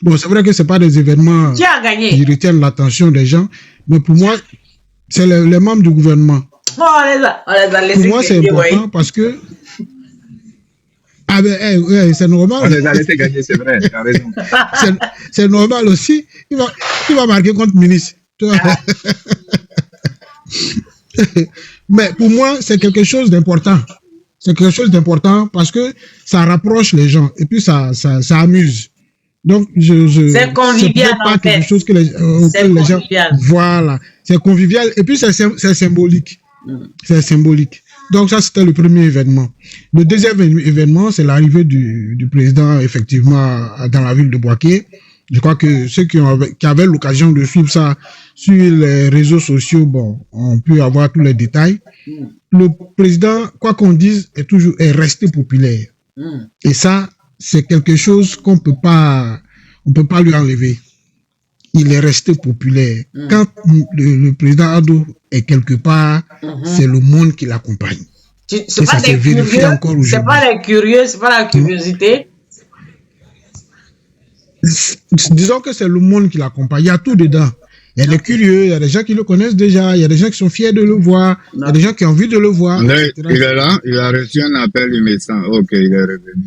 Bon, c'est vrai que c'est pas des événements qui a gagné, qui retiennent l'attention des gens, mais pour moi, c'est les membres du gouvernement. Oh, on les a laissés. Pour moi, c'est important parce que c'est normal. On les a laissés gagner, c'est vrai, tu as raison. C'est normal aussi. Il va marquer contre Ministre. Mais pour moi, c'est quelque chose d'important. C'est quelque chose d'important parce que ça rapproche les gens et puis ça amuse. Donc, c'est convivial, c'est pas quelque chose que les gens. Voilà. C'est convivial et puis c'est symbolique. C'est symbolique. Donc ça, c'était le premier événement. Le deuxième événement, c'est l'arrivée du président, effectivement, dans la ville de Bouaké. Je crois que ceux qui avaient l'occasion de suivre ça sur les réseaux sociaux, bon, on peut avoir tous les détails. Le président, quoi qu'on dise, est resté populaire. Et ça, c'est quelque chose qu'on peut pas lui enlever. il est resté populaire. Quand le président Ado est quelque part, c'est le monde qui l'accompagne. C'est pas des curieux, c'est pas les curieux, c'est pas la curiosité. Disons que c'est le monde qui l'accompagne. Il y a tout dedans. Il y a des curieux, il y a des gens qui le connaissent déjà, il y a des gens qui sont fiers de le voir, il y a des gens qui ont envie de le voir. Il est là, il a reçu un appel du médecin. Ok, il est revenu.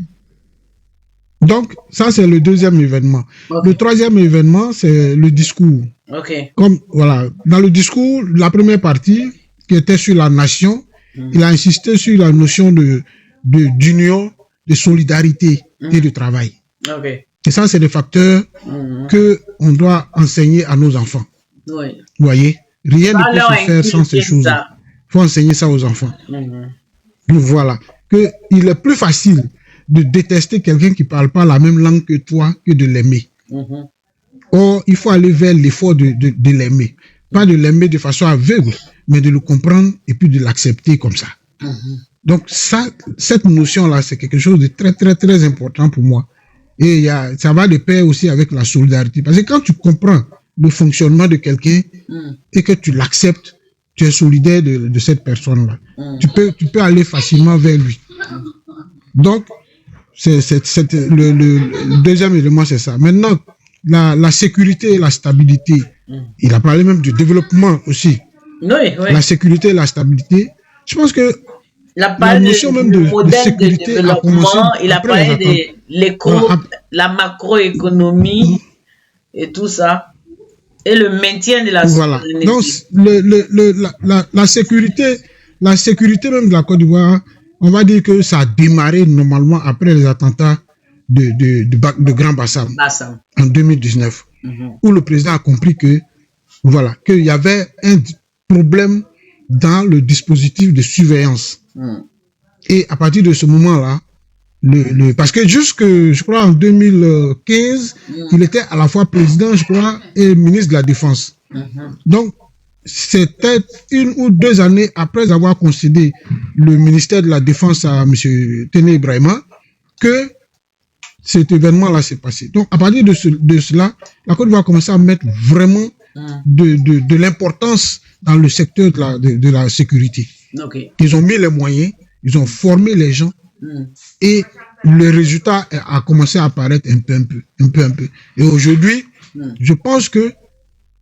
Donc, ça, c'est le deuxième événement. Le troisième événement, c'est le discours. Comme, voilà, dans le discours, la première partie, qui était sur la nation, il a insisté sur la notion d'union, de solidarité et de travail. Et ça, c'est des facteurs que on doit enseigner à nos enfants. Vous voyez, rien ne peut se faire sans ces choses. Il faut enseigner ça aux enfants. Donc, voilà, que il est plus facile de détester quelqu'un qui ne parle pas la même langue que toi que de l'aimer. Or, il faut aller vers l'effort de l'aimer. Pas de l'aimer de façon aveugle, mais de le comprendre et puis de l'accepter comme ça. Donc, ça, cette notion-là, c'est quelque chose de très, très, très important pour moi. Et ça va de pair aussi avec la solidarité. Parce que quand tu comprends le fonctionnement de quelqu'un et que tu l'acceptes, tu es solidaire de cette personne-là. Tu peux aller facilement vers lui. Donc, le deuxième élément, c'est ça. Maintenant, la sécurité et la stabilité. Il a parlé même du développement aussi. La sécurité et la stabilité. Je pense que la notion même de sécurité a commencé. Il a parlé de la macroéconomie et tout ça. Et le maintien de la souveraineté. Donc, la sécurité même de la Côte d'Ivoire, on va dire que ça a démarré normalement après les attentats de Grand Bassam en 2019, où le président a compris que voilà, qu'il y avait un problème dans le dispositif de surveillance. Et à partir de ce moment-là, parce que jusque, je crois, en 2015, il était à la fois président, je crois, et ministre de la Défense. Donc, c'était 1 ou 2 années après avoir concédé le ministère de la Défense à M. Téné Ibrahima que cet événement-là s'est passé. Donc, à partir de cela, la Côte d'Ivoire a commencé à mettre vraiment de l'importance dans le secteur de la sécurité. Ils ont mis les moyens, ils ont formé les gens et le résultat a commencé à apparaître un peu. Et aujourd'hui, je pense que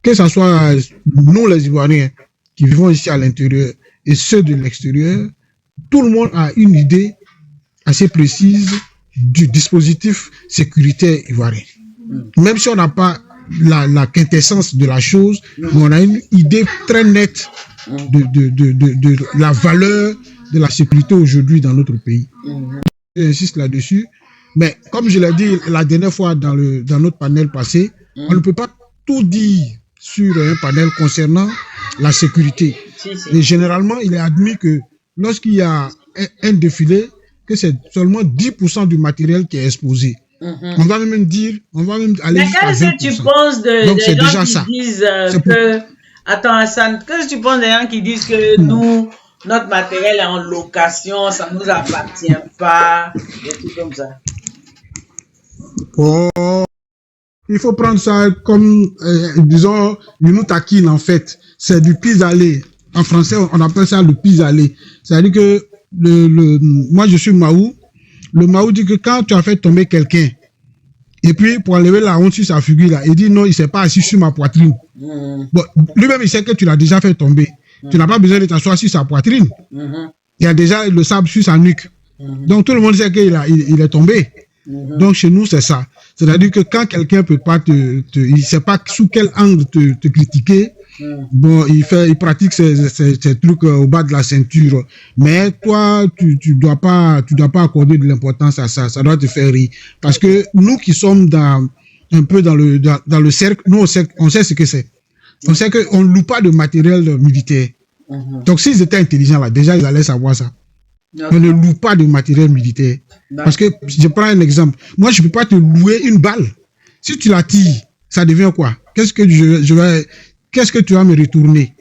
ce soit nous les Ivoiriens qui vivons ici à l'intérieur et ceux de l'extérieur, tout le monde a une idée assez précise du dispositif sécuritaire ivoirien. Même si on n'a pas la quintessence de la chose, mais on a une idée très nette de la valeur de la sécurité aujourd'hui dans notre pays. J'insiste là-dessus, mais comme je l'ai dit la dernière fois dans notre panel passé, on ne peut pas tout dire sur un panel concernant la sécurité. Et généralement, il est admis que lorsqu'il y a un défilé, que c'est seulement 10% du matériel qui est exposé. On va même aller jusqu'à 20%. Mais qu'est-ce que tu penses des gens qui disent que... Attends, Hassan, qu'est-ce que tu penses des gens qui disent que nous, notre matériel est en location, ça ne nous appartient pas, des trucs comme ça? Il faut prendre ça comme, disons, une nous taquine en fait. C'est du pis-aller. En français, on appelle ça le pis-aller. C'est-à-dire que moi, je suis Mahou. Le Mahou dit que quand tu as fait tomber quelqu'un, et puis pour enlever la honte sur sa figure, là, il dit non, il ne s'est pas assis sur ma poitrine. Bon, lui-même, il sait que tu l'as déjà fait tomber. Tu n'as pas besoin de t'asseoir sur sa poitrine. Il y a déjà le sable sur sa nuque. Donc tout le monde sait qu'il est tombé. Donc chez nous, c'est ça. C'est-à-dire que quand quelqu'un peut pas il ne sait pas sous quel angle te critiquer, bon, il pratique ces trucs au bas de la ceinture. Mais toi, tu dois pas accorder de l'importance à ça. Ça doit te faire rire. Parce que nous qui sommes un peu dans le cercle, nous on sait ce que c'est. On sait qu'on ne loue pas de matériel militaire. Donc s'ils étaient intelligents là, déjà ils allaient savoir ça. On ne loue pas de matériel militaire. Parce que, je prends un exemple. Moi, je ne peux pas te louer une balle. Si tu la tires, ça devient quoi? Qu'est-ce que tu vas me retourner?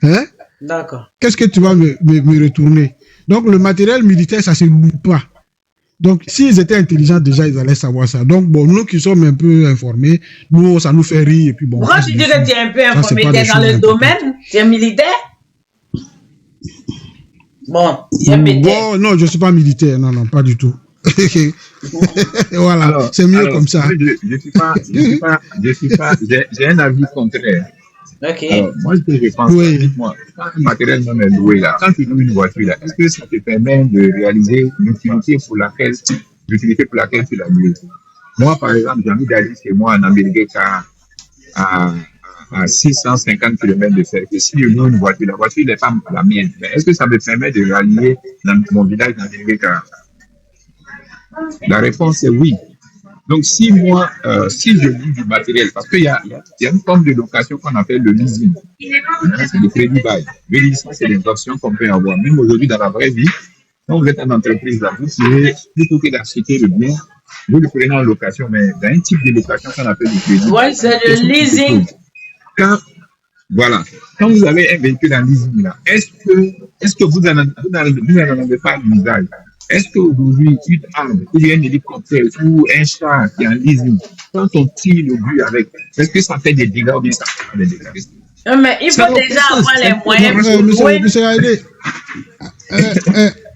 Hein? D'accord. Qu'est-ce que tu vas me retourner? Donc, le matériel militaire, ça ne se loue pas. Donc, s'ils étaient intelligents, déjà, ils allaient savoir ça. Donc, bon, nous qui sommes un peu informés, nous, ça nous fait rire. Et puis, bon, pourquoi tu dis que tu es un peu informé? Tu es dans le domaine? Tu es militaire? Bon, bon, non, je ne suis pas militaire. Non, non, pas du tout. Voilà, c'est mieux comme ça. Je suis pas, j'ai un avis contraire. Ok. Alors, moi, ce que je pense, moi, quand un matériel non est loué là, quand tu loues une voiture là, est-ce que ça te permet de réaliser l'utilité pour laquelle tu l'as loué? Moi, par exemple, j'ai envie d'aller chez moi en Amérique à 650 km de faire. Et si je loue une voiture, la voiture n'est pas la mienne. Mais est-ce que ça me permet de rallier mon village d'Amérique? La réponse est oui. Donc, si je loue du matériel, parce qu'il y a une forme de location qu'on appelle le leasing. C'est le crédit bail. Le leasing, c'est des options qu'on peut avoir. Même aujourd'hui, dans la vraie vie, quand vous êtes en entreprise, là, vous pouvez, plutôt que d'acheter le bien, vous le prenez en location, mais dans un type de location qu'on appelle le crédit. Oui, c'est le leasing. Quand vous avez un véhicule en leasing, là, est-ce que vous n'en avez pas l'usage? Est-ce qu'aujourd'hui, une arme, ou bien un hélicoptère, ou un char qui est en leasing, quand on tire le but avec, est-ce que ça fait des dégâts ou bien ça fait pas des dégâts? Mais il faut déjà avoir les moyens. Monsieur Haïdé,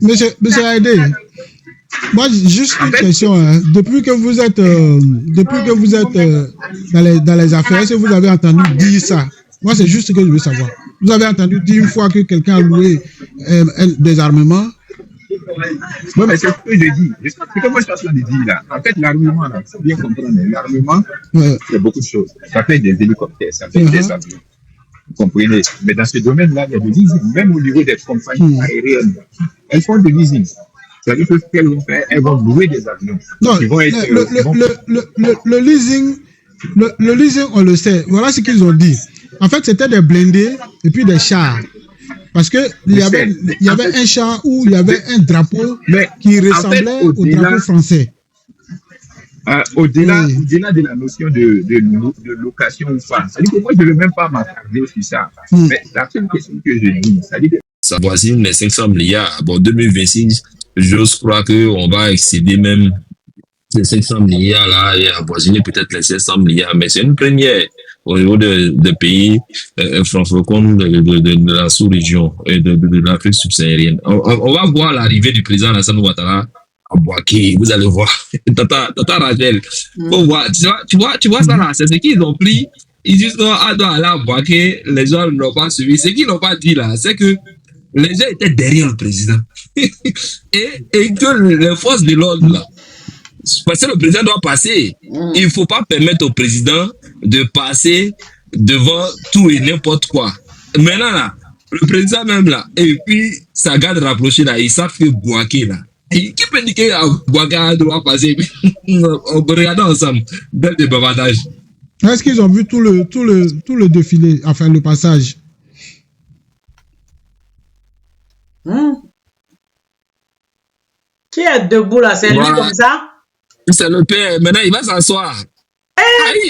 monsieur Haïdé, moi, juste une question. Hein. Depuis que vous êtes dans les affaires, est-ce que vous avez entendu dire ça? Moi, c'est juste ce que je veux savoir. Vous avez entendu dire une fois que quelqu'un a loué des armements? Oui, mais c'est ce que je dis. C'est ce que moi je suis en train de dire là. En fait, l'armement, là, il faut bien comprendre. L'armement, c'est beaucoup de choses. Ça fait des hélicoptères, ça fait des avions. Vous comprenez? Mais dans ce domaine-là, il y a du leasing. Même au niveau des compagnies aériennes, elles font du leasing. C'est-à-dire que ce qu'elles vont faire, elles vont louer des avions. Non, le leasing, on le sait. Voilà ce qu'ils ont dit. En fait, c'était des blindés et puis des chars. Parce qu'il y avait un char où il y avait un drapeau qui ressemblait au drapeau français. Au-delà de la notion de location ou pas, c'est-à-dire que moi, je ne veux même pas m'attarder sur ça. Mais la seule question que je dis, c'est-à-dire que ça voisine les 500 milliards. Bon, 2026, j'ose croire qu'on va excéder même ces 500 milliards là et avoisiner peut-être les 700 milliards. Mais c'est une première au niveau de pays francophones de la sous-région et de l'Afrique subsaharienne. On va voir l'arrivée du président Alassane Ouattara à Bouaké. Vous allez voir. Tata Rachel. Faut voir. Tu vois ça là, c'est ce qu'ils ont pris. Ils disent non, à aller à Bouaké, les gens n'ont pas suivi. Ce qu'ils n'ont pas dit là, c'est que les gens étaient derrière le président. et que les forces de l'ordre là, parce que le président doit passer. Il ne faut pas permettre au président de passer devant tout et n'importe quoi. Maintenant, là, le président même là, et puis sa garde rapprochée là, ils savent que Bouaké là. Et qui peut dire que Bouaké doit passer? Regardons ensemble, bel de bavardage. Est-ce qu'ils ont vu tout le défilé, enfin le passage? Qui est debout là? C'est lui comme ça? C'est le père. Maintenant, il va s'asseoir.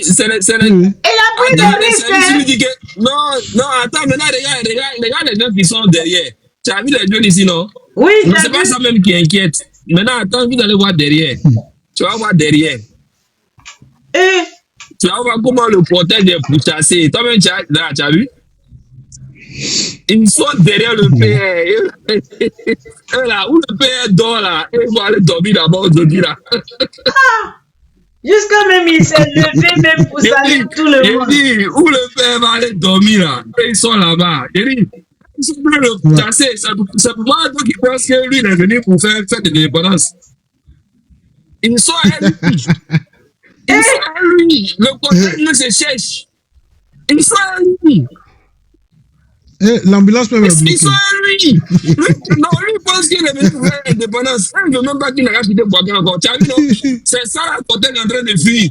C'est le... Il a pris des risques. Non, attends, maintenant, regarde les gens qui sont derrière. Tu as vu les jeunes ici, non? Oui, mais c'est pas ça même qui inquiète. Maintenant, attends, vous allez voir derrière. Tu vas voir derrière. Tu vas voir comment le protège est pourchassé. Toi-même, tu as vu? Ils sont derrière le père. Et là, où le père dort là, il va aller dormir d'abord aujourd'hui là. Jusqu'à même il s'est levé même pour saluer tout le monde. Il dit, où le père va aller dormir là. Et ils sont là-bas. Il dit, ils sont prêts le chasser. C'est pour moi qui pense que lui il est venu pour faire de l'indépendance. Ils sont à lui. Ils sont à lui. Le côté ne se cherche. Ils sont à lui. L'ambulance peut me bloquer. Ils sont à lui. Non, lui pense qu'il est venu pour faire l'indépendance. Il ne veut même pas qu'il n'a quitté Bouaké encore. Tu as vu, non? C'est ça la côté est en train de fuir.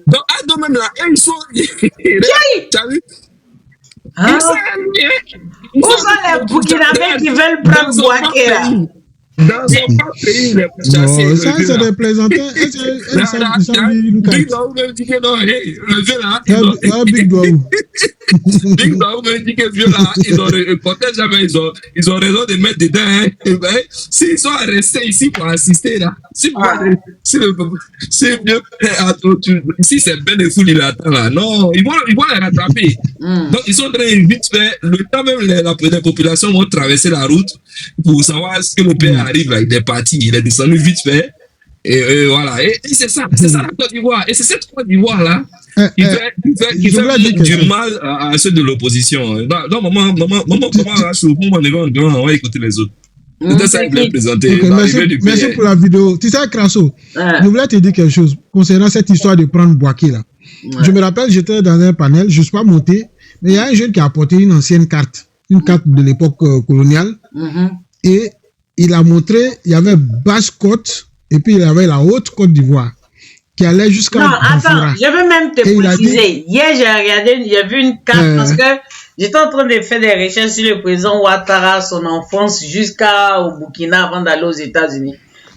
Donc, à deux même là, ils sont. Tu as vu? Où sont les Burkinabés qui veulent prendre Bouaké là? Dans son propre pays, il est chassé. Non, ça, c'est des plaisantins. Big Down même dit que non, le vieux là, Big Down. Big Down même dit que le vieux là, ils ont jamais, ils ont raison de mettre dedans. Hein. S'ils sont restés ici pour assister là, si mieux, ici c'est Ben et Foul, il attend là. Non, ils vont les rattraper. Donc ils sont en train de vite fait, le temps même les populations vont traverser la route pour savoir ce que le père arrive là, il est parti, il est descendu vite fait. Et voilà. Et c'est ça la Côte d'Ivoire. Et c'est cette Côte d'Ivoire là qui fait du mal à ceux de l'opposition. Non, maman, on va écouter les autres. C'était ça que je voulais présenter. Merci pour la vidéo. Tu sais, Crasso, je voulais te dire quelque chose concernant cette histoire de prendre Bouaké là. Je me rappelle, j'étais dans un panel, je ne suis pas monté, mais il y a un jeune qui a apporté une ancienne carte, une carte de l'époque coloniale. Et il a montré, il y avait Basse-Côte et puis il y avait la Haute-Côte d'Ivoire qui allait jusqu'à... Non, attends, je veux même te préciser. Hier, j'ai regardé, j'ai vu une carte parce que j'étais en train de faire des recherches sur le président Ouattara, son enfance jusqu'au Burkina avant d'aller aux États-Unis.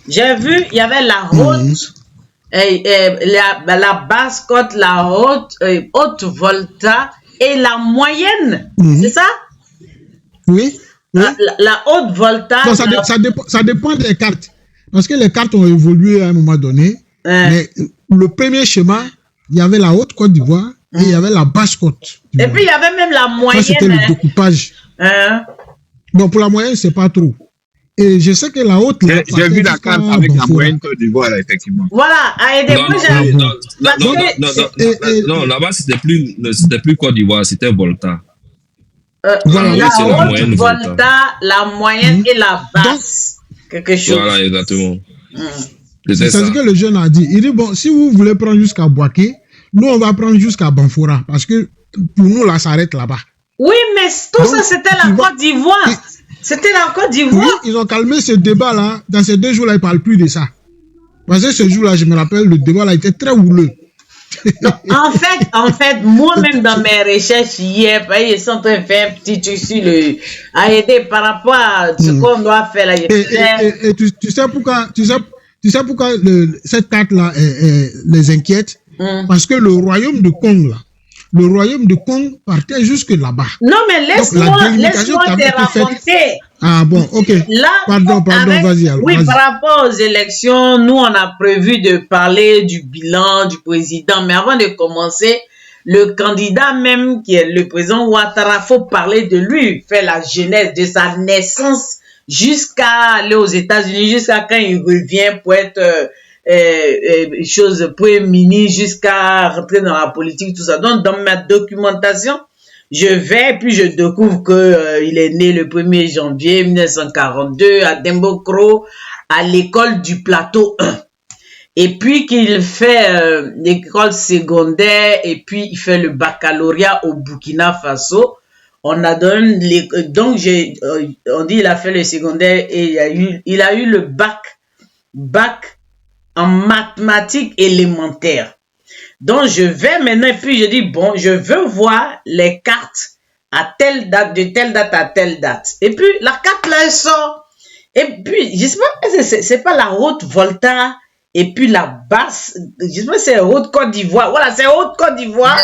J'ai vu, il y avait la Haute, la Basse-Côte, la Haute-Volta et la Moyenne. C'est ça? Oui. La Haute-Volta. Non, ça dépend des cartes. Parce que les cartes ont évolué à un moment donné. Mais le premier schéma, il y avait la Haute-Côte d'Ivoire et il y avait la Basse-Côte. Et puis il y avait même la moyenne. Ça, c'était le découpage. Bon, pour la moyenne, c'est pas trop. Et je sais que la haute... J'ai vu la carte avec la moyenne Côte d'Ivoire, là, effectivement. Voilà. Non, là-bas, c'était plus Côte d'Ivoire, c'était Volta. Voilà, la haute Volta, la moyenne et la basse. Quelque chose. Voilà, exactement. C'est ce que le jeune a dit. Il dit, bon, si vous voulez prendre jusqu'à Bouaké, nous, on va prendre jusqu'à Banfora. Parce que pour nous, là, ça arrête là-bas. Oui, mais tout ça, c'était la Côte d'Ivoire. C'était la Côte d'Ivoire. Oui, ils ont calmé ce débat-là. Dans ces 2 jours-là, ils ne parlent plus de ça. Parce que ce jour-là, je me rappelle, le débat-là était très houleux. Non, en fait, moi-même dans mes recherches hier, ils sont en train de faire un petit truc sur à aider par rapport à ce qu'on doit faire là. Et tu sais pourquoi cette carte-là les inquiète? Parce que le royaume de Kong, là, le royaume de Kong partait jusque là-bas. Non, mais laisse-moi te raconter. Ah bon, ok. Là, pardon, vas-y. Oui, par rapport aux élections, nous, on a prévu de parler du bilan du président. Mais avant de commencer, le candidat même, qui est le président Ouattara, faut parler de lui, faire la genèse de sa naissance jusqu'à aller aux États-Unis, jusqu'à quand il revient pour être premier ministre, jusqu'à rentrer dans la politique, tout ça. Donc, dans ma documentation, je vais, puis je découvre que il est né le 1er janvier 1942 à Dembokro, à l'école du Plateau 1. Et puis qu'il fait l'école secondaire et puis il fait le baccalauréat au Burkina Faso. On a donné donc on dit il a fait le secondaire et il a eu le bac en mathématiques élémentaires. Donc, je vais maintenant, et puis je dis, bon, je veux voir les cartes à telle date, de telle date à telle date. Et puis, la carte là, elle sort. Et puis, je sais pas, c'est pas la Haute-Volta, et puis la basse, je sais pas, c'est Haute-Côte d'Ivoire. Voilà, c'est Haute-Côte d'Ivoire.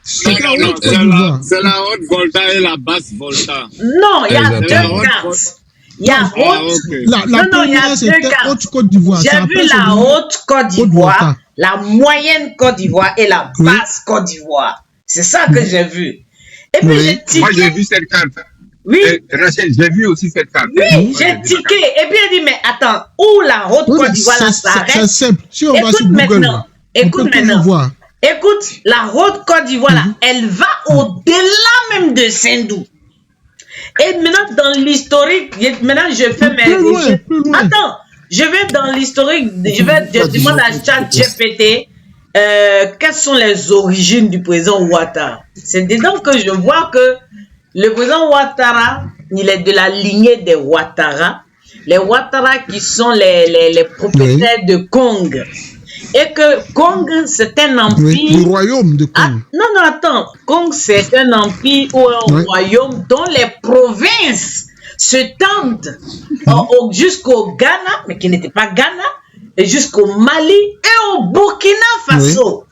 C'est la Haute-Volta et la Basse-Volta. Non, il y a 2 cartes. Il y a la première, c'était Haute-Côte d'Ivoire. J'ai vu la Haute-Côte d'Ivoire, la moyenne Côte d'Ivoire et la basse Côte d'Ivoire. C'est ça que j'ai vu. Et puis j'ai tiqué. Moi, j'ai vu cette carte. Oui. Rachel, j'ai vu aussi cette carte. Oui, j'ai tiqué. Et puis elle dit, mais attends, où la Haute-Côte d'Ivoire là s'arrête? C'est simple. Si on va sur Google, écoute maintenant. Écoute, la Haute-Côte d'Ivoire là, elle va au-delà même de Sendou. Et maintenant, dans l'historique, maintenant, je fais mes recherches. Attends, je vais dans l'historique, je demande à ChatGPT quelles sont les origines du président Ouattara. C'est dedans que je vois que le président Ouattara, il est de la lignée des Ouattara. Les Ouattara qui sont les propriétaires de Kong. Et que Kong, c'est un empire... Le royaume de Kong. Non, attends. Kong, c'est un empire ou un royaume dont les provinces se tendent jusqu'au Ghana, mais qui n'était pas Ghana, et jusqu'au Mali et au Burkina Faso.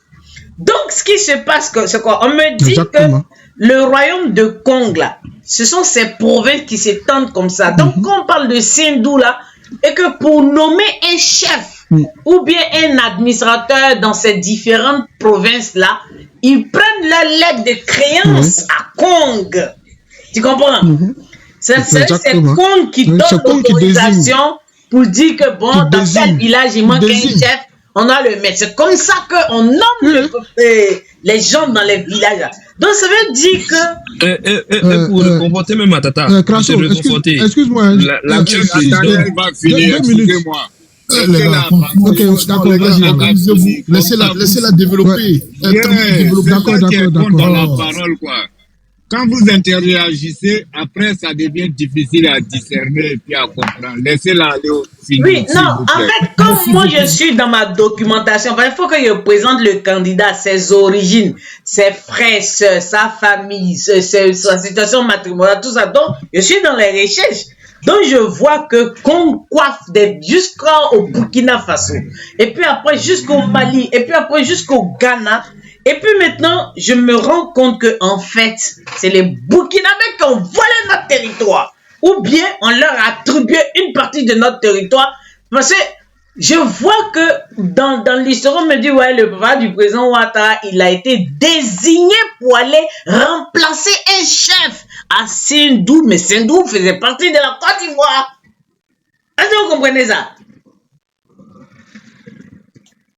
Donc, ce qui se passe, c'est quoi? On me dit que le royaume de Congo, là, ce sont ces provinces qui s'étendent comme ça. Donc, quand on parle de Sindou, là, et que pour nommer un chef ou bien un administrateur dans ces différentes provinces-là, ils prennent la lettre de créance à Congo. Tu comprends? C'est Congo qui donne l'autorisation pour dire que, bon, dans tel village, il manque un chef. On a le maître. C'est comme ça qu'on nomme les gens dans les villages. Donc, ça veut dire que... pour réconforter même à Tata, excuse-moi. L'actuel président... va finir, excusez-moi. Ok, d'accord. Laissez-la développer. D'accord. Dans la parole, quoi. Quand vous interagissez, après, ça devient difficile à discerner et puis à comprendre. Laissez-la aller au final. Oui, non, en fait, comme moi, je suis dans ma documentation, il faut que je présente le candidat, ses origines, ses frères, soeurs, sa famille, sa situation matrimoniale, tout ça. Donc, je suis dans les recherches. Donc, je vois que qu'on coiffe jusqu'au Burkina Faso, et puis après jusqu'au Mali, et puis après jusqu'au Ghana. Et puis maintenant, je me rends compte que en fait, c'est les Burkinabés qui ont volé notre territoire. Ou bien, on leur a attribué une partie de notre territoire. Parce que je vois que dans l'histoire, on me dit, ouais, le papa du président Ouattara, il a été désigné pour aller remplacer un chef à Sindou. Mais Sindou faisait partie de la Côte d'Ivoire. Est-ce que vous comprenez ça?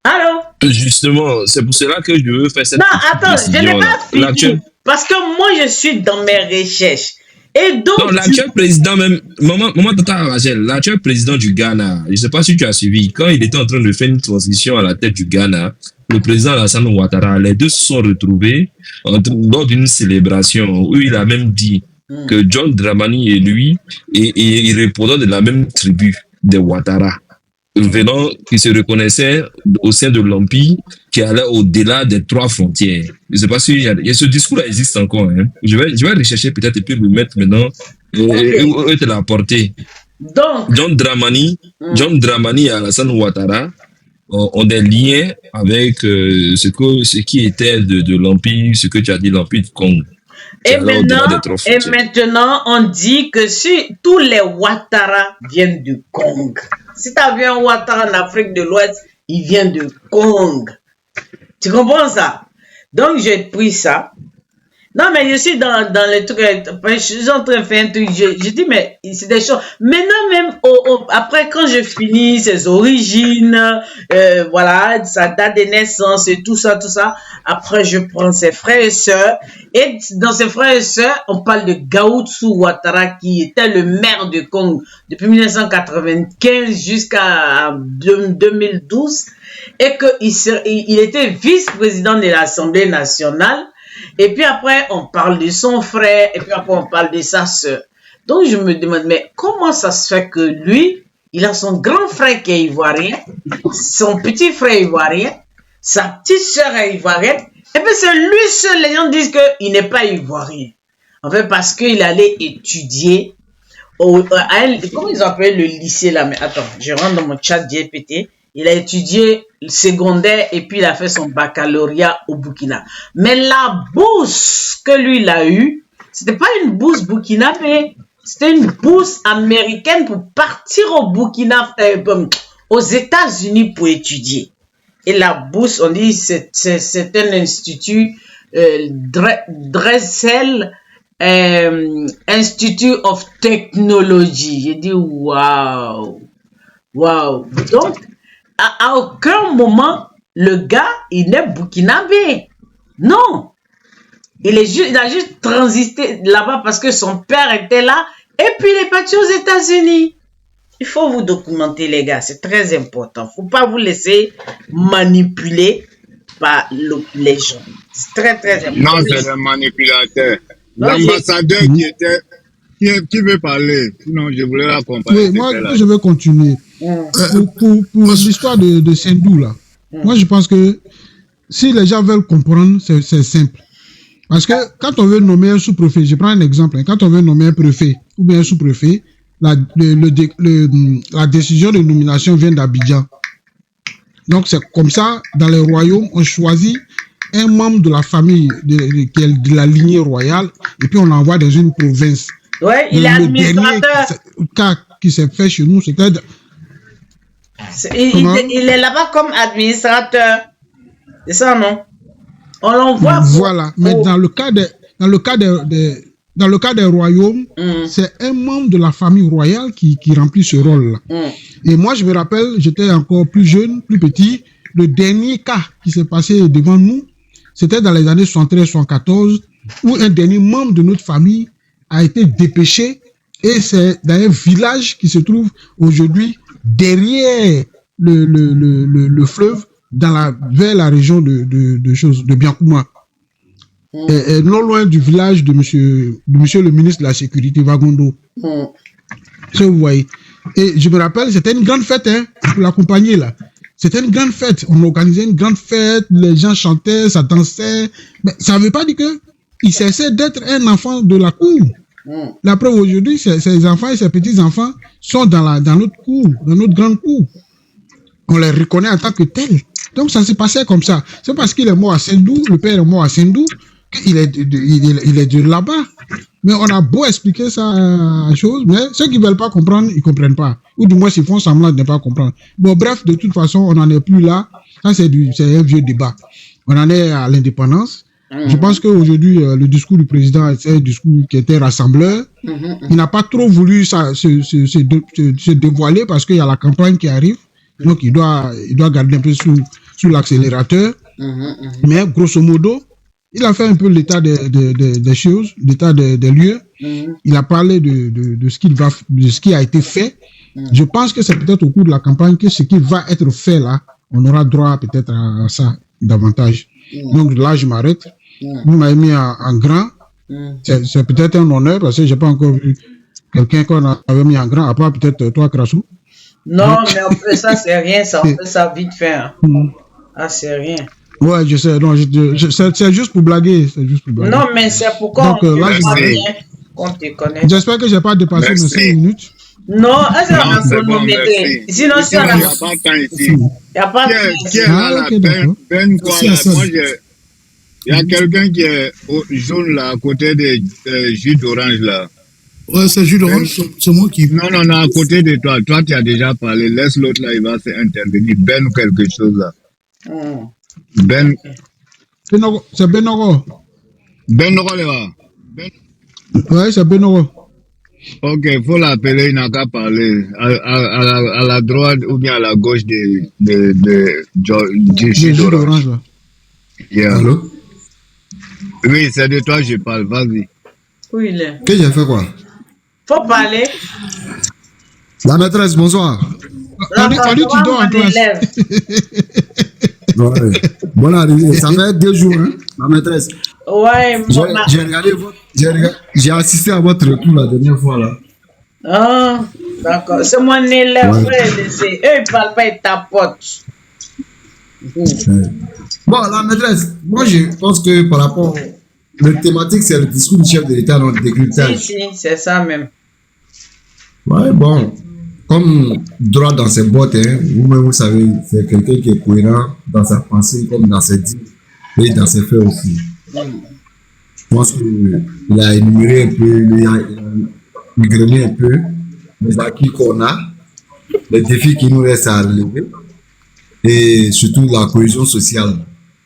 Allô? Justement, c'est pour cela que je veux faire cette... Non, attends, je n'ai pas fini. Parce que moi, je suis dans mes recherches. Et donc... Non, l'actuel président même... Maman Tata Rachel, l'actuel président du Ghana, je ne sais pas si tu as suivi, quand il était en train de faire une transition à la tête du Ghana, le président Alassane Ouattara, les deux se sont retrouvés lors d'une célébration où il a même dit que John Dramani et lui, et ils répondant de la même tribu des Ouattara, venant, qui se reconnaissaient au sein de l'Empire, qui allait au-delà des 3 frontières. Je ne sais pas si ce discours-là existe encore. Hein. Je vais rechercher peut-être et puis le mettre maintenant et te l'apporter. Donc, John Dramani et Alassane Ouattara ont des liens avec ce qui était de l'Empire, ce que tu as dit, l'Empire du Congo. Et maintenant, on dit que si tous les Ouattara viennent du Congo. Si tu as vu un Ouattara en Afrique de l'Ouest, il vient de Congo. Tu comprends ça? Donc, j'ai pris ça. Non, mais je suis dans les trucs. Je suis en train de faire un truc. Je dis, mais c'est des choses. Maintenant, même après, quand je finis ses origines, voilà, sa date de naissance et tout ça. Après, je prends ses frères et sœurs. Et dans ses frères et sœurs, on parle de Gaoussou Ouattara, qui était le maire de Congo depuis 1995 jusqu'à 2012. Et qu'il était vice-président de l'Assemblée nationale. Et puis après, on parle de son frère, et puis après, on parle de sa sœur. Donc, je me demande, mais comment ça se fait que lui, il a son grand frère qui est ivoirien, son petit frère ivoirien, sa petite sœur est ivoirienne, et puis c'est lui seul, les gens disent qu'il n'est pas ivoirien. En fait, parce qu'il allait étudier, comment ils appellent le lycée là, mais attends, je rentre dans mon chat GPT. Il a étudié le secondaire et puis il a fait son baccalauréat au Burkina. Mais la bourse que lui, il a eue, c'était pas une bourse burkinabé, c'était une bourse américaine pour partir au Burkina, aux États-Unis pour étudier. Et la bourse, on dit, c'est un institut, Drexel Institute of Technology. J'ai dit, waouh. Donc, à aucun moment, le gars, il n'est burkinabé. Non. Il a juste transité là-bas parce que son père était là. Et puis, il est parti aux États-Unis. Il faut vous documenter, les gars. C'est très important. Il ne faut pas vous laisser manipuler par les gens. C'est très, très important. Non, c'est le manipulateur. L'ambassadeur qui veut parler. Sinon, je voulais l'accompagner. Oui, moi, je vais continuer. Pour l'histoire de Sindou, là, moi, je pense que si les gens veulent comprendre, c'est simple. Parce que quand on veut nommer un sous-préfet, je prends un exemple, quand on veut nommer un préfet ou bien un sous-préfet, la décision de nomination vient d'Abidjan. Donc c'est comme ça, dans les royaumes, on choisit un membre de la famille de la lignée royale et puis on l'envoie dans une province. Oui, il est administrateur. Le cas qui s'est fait chez nous, c'était... Il est là-bas comme administrateur. C'est ça, non? On l'envoie. Voilà, mais dans le cas des royaumes, c'est un membre de la famille royale qui remplit ce rôle-là. Et moi, je me rappelle, j'étais encore plus jeune, plus petit, le dernier cas qui s'est passé devant nous, c'était dans les années 73-74, où un dernier membre de notre famille a été dépêché, et c'est dans un village qui se trouve aujourd'hui derrière le fleuve, vers la région de Biancouma. Et non loin du village de monsieur le ministre de la Sécurité, Wagondo. Ça, vous voyez. Et je me rappelle, c'était une grande fête, pour l'accompagner là. C'était une grande fête. On organisait une grande fête, les gens chantaient, ça dansait. Mais ça ne veut pas dire qu'il cessait d'être un enfant de la cour. La preuve aujourd'hui, ces enfants et ces petits-enfants sont dans notre cour, dans notre grande cour. On les reconnaît en tant que tels. Donc ça s'est passé comme ça. C'est parce qu'il est mort à Sendou, le père est mort à Sendou, qu'il est de là-bas. Mais on a beau expliquer ça à chose, mais ceux qui ne veulent pas comprendre, ils ne comprennent pas. Ou du moins, ils font semblant de ne pas comprendre. Bon, bref, de toute façon, on n'en est plus là. Ça, c'est un vieux débat. On en est à l'indépendance. Je pense qu'aujourd'hui, le discours du président, c'est un discours qui était rassembleur. Il n'a pas trop voulu se dévoiler parce qu'il y a la campagne qui arrive. Donc, il doit garder un peu sous l'accélérateur. Mais grosso modo, il a fait un peu l'état des choses, l'état des lieux. Il a parlé de ce qui a été fait. Je pense que c'est peut-être au cours de la campagne que ce qui va être fait là, on aura droit peut-être à ça davantage. Donc là, je m'arrête. Vous m'avez mis en grand. C'est peut-être un honneur parce que je n'ai pas encore vu quelqu'un qu'on avait mis en grand, à part peut-être toi, Krassou. Non, mais on peut ça, c'est rien, ça, on fait ça vite fait. Ah, c'est rien. Ouais, je sais, non, c'est juste pour blaguer. Non, mais c'est pourquoi on te connaît. J'espère que je n'ai pas dépassé mes 5 minutes. Non, c'est un chronomètre. Sinon, si on a... Il n'y a pas de temps ici. Il n'y a pas de temps. Qui est là, Ben quoi, là? Moi, il y a quelqu'un qui est jaune là, à côté des jus d'orange là. Ouais, c'est jus d'orange, c'est moi qui... Non, à côté de toi. Toi, tu as déjà parlé. Laisse l'autre là, il va s'intervenir. Ben ou quelque chose là. Ben. C'est Benoro. Benoro là. Ouais, c'est Benoro. Ok, il faut l'appeler, il n'a qu'à parler. À la droite ou bien à la gauche du jus d'orange. Yeah. Allô? Oui, c'est de toi que je parle. Vas-y. Où il est? Que j'ai fait quoi? Faut parler. La maîtresse, bonsoir. On dit tu dors en classe. Ouais. Bonne arrivée. Ça fait 2 jours, hein, la maîtresse. Ouais, j'ai regardé j'ai assisté à votre retour la dernière fois là. Ah, d'accord. C'est mon élève, frère. Eux, ils ne parlent pas, ils tapotent. Bon, la maîtresse, moi je pense que par rapport la thématique, c'est le discours du chef de l'État dans le décryptage. Si, c'est ça même. Ouais, bon, comme droit dans ses bottes, hein, vous-même vous savez, c'est quelqu'un qui est cohérent dans sa pensée comme dans ses dits et dans ses faits aussi. Je pense qu'il a énuméré un peu, il a égrené un peu les acquis qu'on a, les défis qui nous restent à relever et surtout la cohésion sociale.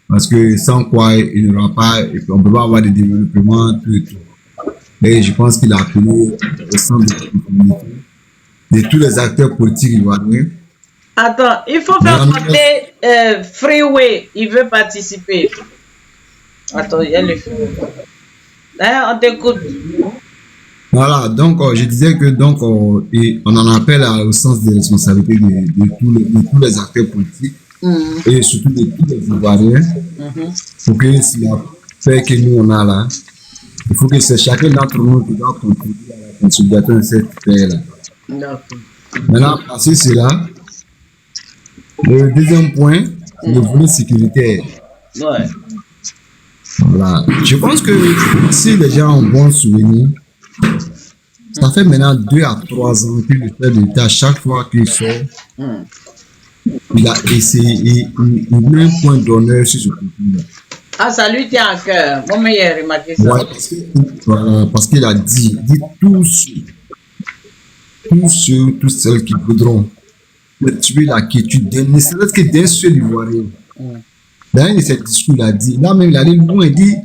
Parce que sans quoi il n'y aura pas, on ne peut pas avoir de développement, tout et tout. Et je pense qu'il a appelé au centre de la communauté, de tous les acteurs politiques ivoiriens. Attends, il faut faire monter Freeway, il veut participer. Attends, il y a le Freeway. Hein, on t'écoute. Voilà, donc je disais que donc on en appelle au sens de responsabilité de tous les acteurs politiques et surtout de tous les Ivoiriens pour que s'il y a fait que nous on a là, il faut que c'est chacun d'entre nous qui doit contribuer à la consolidation de cette paix-là. Maintenant, passer cela, le deuxième point, c'est le volet sécuritaire. Ouais. Voilà. Je pense que si les gens ont bon souvenir, ça fait maintenant 2 à 3 ans que le chef d'État, chaque fois qu'il sort, il a essayé, il met un point d'honneur sur ce conflit-là. Ah, ça lui tient à cœur. Moi, mais j'ai remarqué ça. Ouais, parce qu'il a dit tous ceux qui voudront tuer la quiétude, ne serait-ce que d'un seul Ivoirien. Dans un de ses discours, il a dit, là même, il a dit, loin, il dit,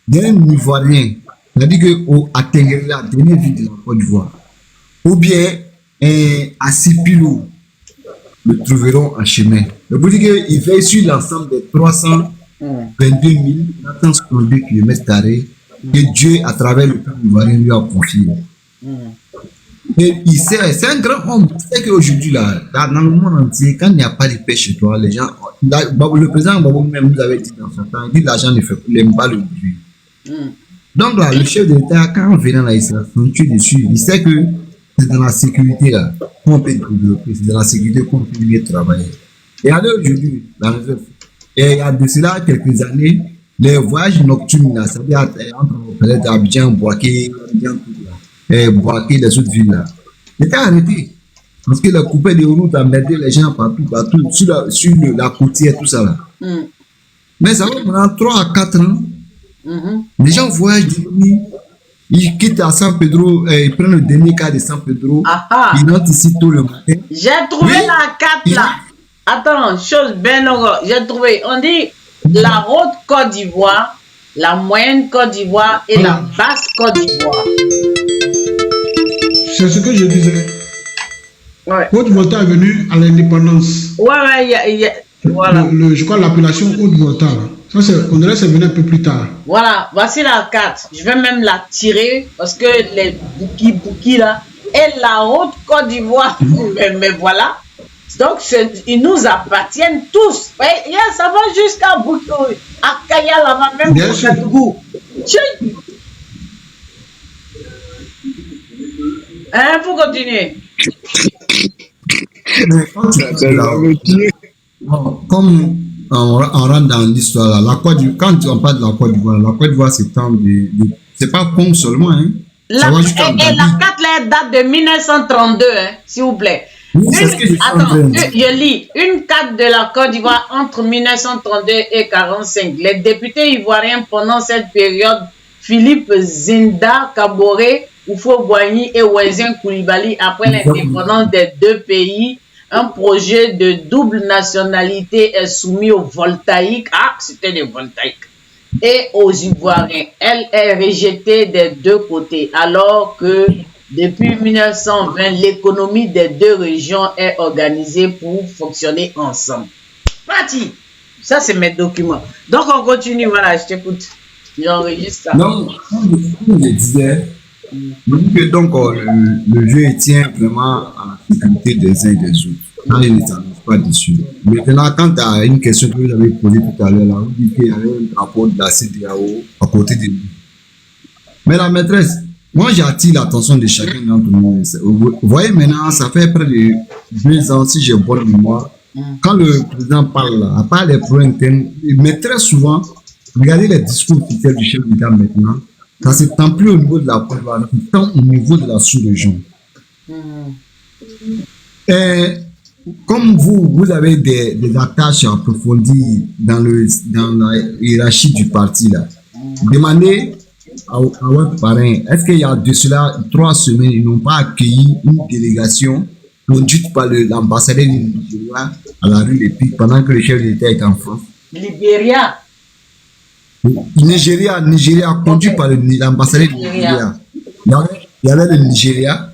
d'un Ivoirien, il a dit qu'au atteindre la dernière ville de la Côte d'Ivoire, ou bien à Sipilo, le trouveront en chemin. Ça veut dire qu'il veille sur l'ensemble des 322 962 km² que Dieu, à travers le peuple ivoirien, lui a confié. Et c'est un grand homme. C'est qu'aujourd'hui, là, dans le monde entier, quand il n'y a pas de paix chez toi, les gens. Le président Babou même nous avait dit dans son temps, il dit l'argent ne fait pas le bruit. Donc là, le chef d'État, quand on vient là, il se frontière dessus, il sait que c'est dans la sécurité là qu'on peut développer, c'est dans la sécurité qu'on peut mieux travailler. Et alors aujourd'hui, et il y a de cela quelques années, les voyages nocturnes là, c'est-à-dire entre Abidjan, Boaké, Abidjan, et Boaké, les autres villes là, étaient arrêtés. Parce que la coupée de route a mené les gens partout, sur la côtière, tout ça là. Mais ça va pendant 3 à 4 ans. Les gens voyagent de nuit, ils quittent à San Pedro, ils prennent le dernier cas de San Pedro, ils rentrent ici tôt le matin. J'ai trouvé la carte là. Attends, chose bien encore. J'ai trouvé, on dit la haute Côte d'Ivoire, la moyenne Côte d'Ivoire et la basse Côte d'Ivoire. C'est ce que je disais. Ouais. Haute-Volta est venue à l'indépendance. Ouais, voilà. Je crois l'appellation Haute-Volta. Ça, on dirait que c'est venu un peu plus tard. Voilà, voici la carte. Je vais même la tirer parce que les bouki là, et la haute Côte d'Ivoire, mais voilà. Donc, ils nous appartiennent tous. Ouais, ça va jusqu'à Boutou, à Kaya là-bas, même bien sûr. Pour continuer. Comme on rentre dans l'histoire, quand on parle de la Côte d'Ivoire, c'est pas comme seulement. Hein. La carte là date de 1932, hein, s'il vous plaît. Oui, c'est ce que je lis. Une carte de la Côte d'Ivoire entre 1932 et 1945. Les députés ivoiriens pendant cette période, Philippe Zinda Kaboré, Oufo Boigny et Ouezin Koulibaly, après l'indépendance des deux pays, un projet de double nationalité est soumis aux voltaïques. Ah, c'était des voltaïques. Et aux Ivoiriens. Elle est rejetée des deux côtés, alors que depuis 1920, l'économie des deux régions est organisée pour fonctionner ensemble. Parti. Ça, c'est mes documents. Donc, on continue. Voilà, je t'écoute. J'enregistre ça. Donc, comme je disais, donc, le jeu tient vraiment à la sécurité des uns et des autres. Quand il ne s'en pas dessus. Maintenant, quand tu as une question que vous avez posée tout à l'heure, là, vous dites qu'il y avait un rapport de la CEDEAO à côté de nous. Mais la maîtresse, moi j'attire l'attention de chacun d'entre nous. Vous voyez maintenant, ça fait près de 2 ans, si j'ai bonne mémoire, quand le président parle là, à part les problèmes internes, mais très souvent, regardez les discours officiels du chef d'État maintenant, ça ne s'étend plus au niveau de la Côte d'Ivoire, ça s'étend au niveau de la sous-région. Et comme vous avez des attaches approfondies dans la hiérarchie du parti, là, demandez à votre parrain, est-ce qu'il y a de cela 3 semaines, ils n'ont pas accueilli une délégation conduite par l'ambassadeur du Nigeria à la rue Lépic pendant que le chef d'État est en France? Libéria. Nigeria, conduit par l'ambassadeur du Nigeria. Il y avait le Nigeria,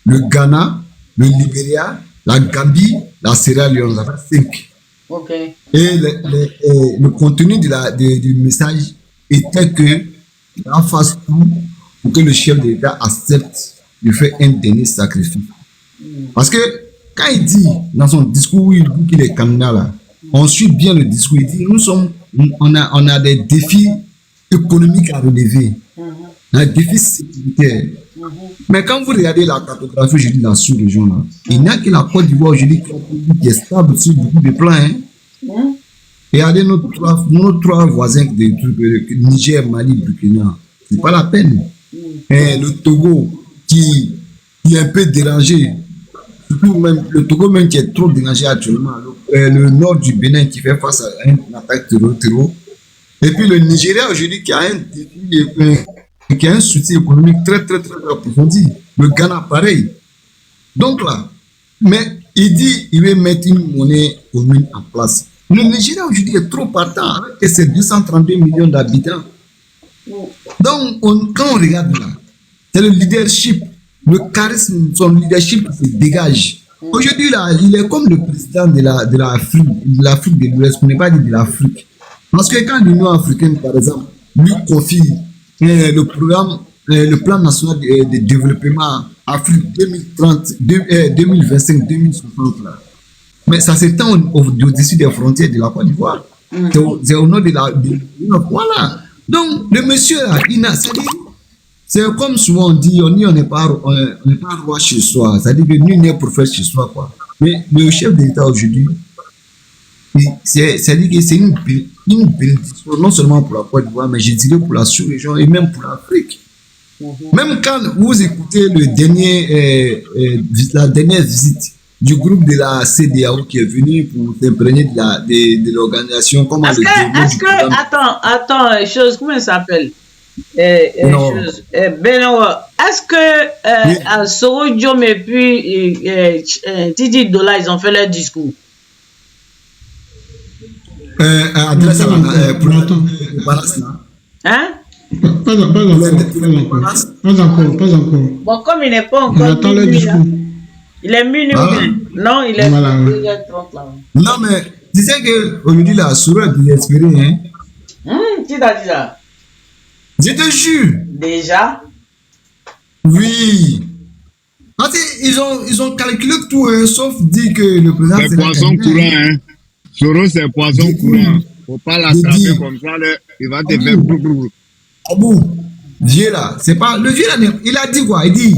le Ghana, le Libéria, la Gambie, la Sierra Leone, ça fait 5. Okay. Et le contenu du message était que on fasse tout pour que le chef d'État accepte de faire un dernier sacrifice. Parce que quand il dit dans son discours, il dit qu'il est candidat là, on suit bien le discours, il dit on a des défis économiques à relever, des défis sécuritaires. Mais quand vous regardez la cartographie aujourd'hui dans la sous-région, là, il n'y a que la Côte d'Ivoire aujourd'hui qui est stable sur beaucoup de plans. Hein. Regardez nos trois voisins de Niger, Mali, Burkina. C'est pas la peine. Le Togo qui est un peu dérangé. Surtout même le Togo même qui est trop dérangé actuellement. Le nord du Bénin qui fait face à une attaque terror. Et puis le Nigeria aujourd'hui qui a un soutien économique très approfondi. Le Ghana pareil. Donc là, mais il dit il veut mettre une monnaie commune en place. Le Nigeria aujourd'hui est trop partant avec ses 232 millions d'habitants. Donc quand on regarde là, c'est le leadership, le charisme, son leadership se dégage. Aujourd'hui là, il est comme le président de l'Afrique de l'Ouest, on n'est pas dit de l'Afrique. Parce que quand l'Union africaine, par exemple, lui confie le programme, le plan national de développement Afrique 2025-2060 là. Mais ça s'étend au-dessus des frontières de la Côte d'Ivoire. C'est au nord de la... Voilà. Donc, le monsieur là, c'est comme souvent on dit, on n'est pas roi chez soi. C'est-à-dire que nul n'est prophète chez soi, quoi. Mais le chef de l'État aujourd'hui, c'est-à-dire que c'est une bénédiction, non seulement pour la Côte d'Ivoire, mais je dirais pour la sous-région et même pour l'Afrique. Même quand vous écoutez la dernière visite du groupe de la CEDEAO qui est venu pour s'imprégner de l'organisation. Comment Attends, chose, comment ça s'appelle? Benoît, est-ce que Soro Diom et puis Titi Dola, ils ont fait leur discours? Adresse pour hein? Pas encore. Bon, comme il n'est pas encore. On attend le discours. Il est minuit. Non, il est 2h30 là. Non, mais disais qu'aujourd'hui, là, Soro est désespéré. Qui t'a dit ça? Je te jure. Déjà? Oui. Parce qu'ils ont calculé tout, sauf dire que le président. C'est poisson courant, hein. Soro, c'est poisson courant. Faut pas l'attraper comme ça, là. Il va te faire brou. Ah bon? Vieux là, c'est pas. Le vieux là, il a dit quoi? Il dit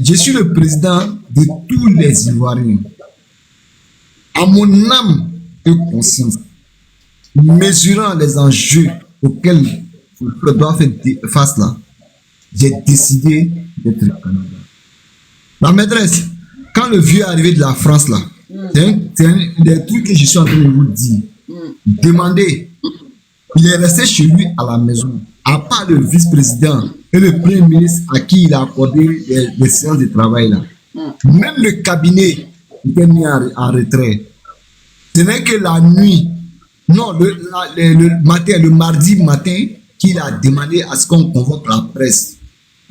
je suis le président de tous les Ivoiriens. À mon âme et conscience, mesurant les enjeux auxquels le doit faire face là, j'ai décidé d'être candidat. La maîtresse, quand le vieux est arrivé de la France là, c'est un des trucs que je suis en train de vous dire. Demandez. Il est resté chez lui à la maison, à part le vice-président et le premier ministre à qui il a accordé les séances de travail là. Même le cabinet était mis en retrait. Ce n'est que la nuit, non, le mardi matin, qu'il a demandé à ce qu'on convoque la presse.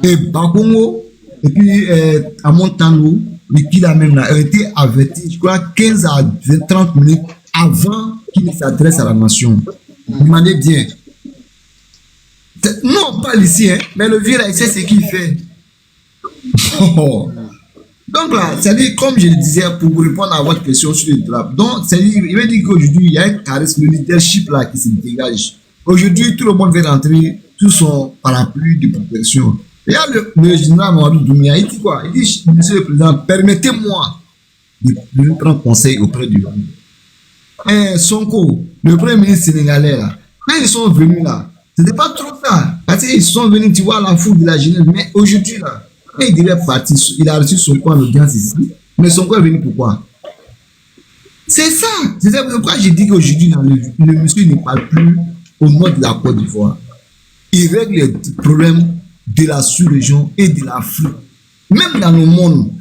Et Bakongo, et puis Amontano, et qu'il a même là, a été averti, je crois, 15 à 30 minutes avant qu'il s'adresse à la nation. Demandez bien. Non, pas ici, hein, mais le vieux là, il sait ce qu'il fait. Donc là, c'est-à-dire, comme je le disais, pour répondre à votre question sur le drape, donc, c'est-à-dire, il veut dire qu'aujourd'hui, il y a un charisme, le leadership là qui se dégage. Aujourd'hui, tout le monde veut rentrer sous son parapluie de protection. Et là, le général Mamadou Doumbouya, il dit quoi? Il dit, monsieur le président, permettez-moi de prendre conseil auprès du monde. Sonko, le premier ministre sénégalais là, quand ils sont venus là, c'était pas trop ça. Parce qu'ils sont venus, tu vois, la foule de la jeunesse. Mais aujourd'hui là, quand il devait partir, il a reçu Sonko en audience ici. Mais Sonko est venu pourquoi? C'est ça. C'est pourquoi j'ai dit qu'aujourd'hui, le monsieur ne parle plus au nord de la Côte d'Ivoire. Il règle les problèmes de la sous-région et de l'Afrique. Même dans le monde.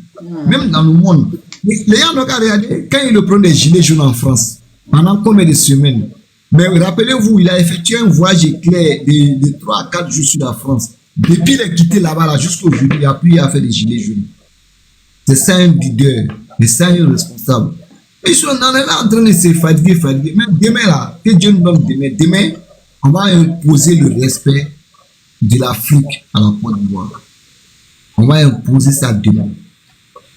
Les gens n'ont qu'à regarder quand il prend des gilets jaunes en France. Pendant combien de semaines? Mais rappelez-vous, il a effectué un voyage éclair de 3 à 4 jours sur la France. Depuis il a quitté là-bas là, jusqu'aujourd'hui, il a pu faire des gilets jaunes. C'est ça un leader, c'est ça un responsable. Et ils sont là en train de se fatiguer. Même demain là, que Dieu nous donne demain, on va imposer le respect de l'Afrique à la Côte d'Ivoire. On va imposer ça demain.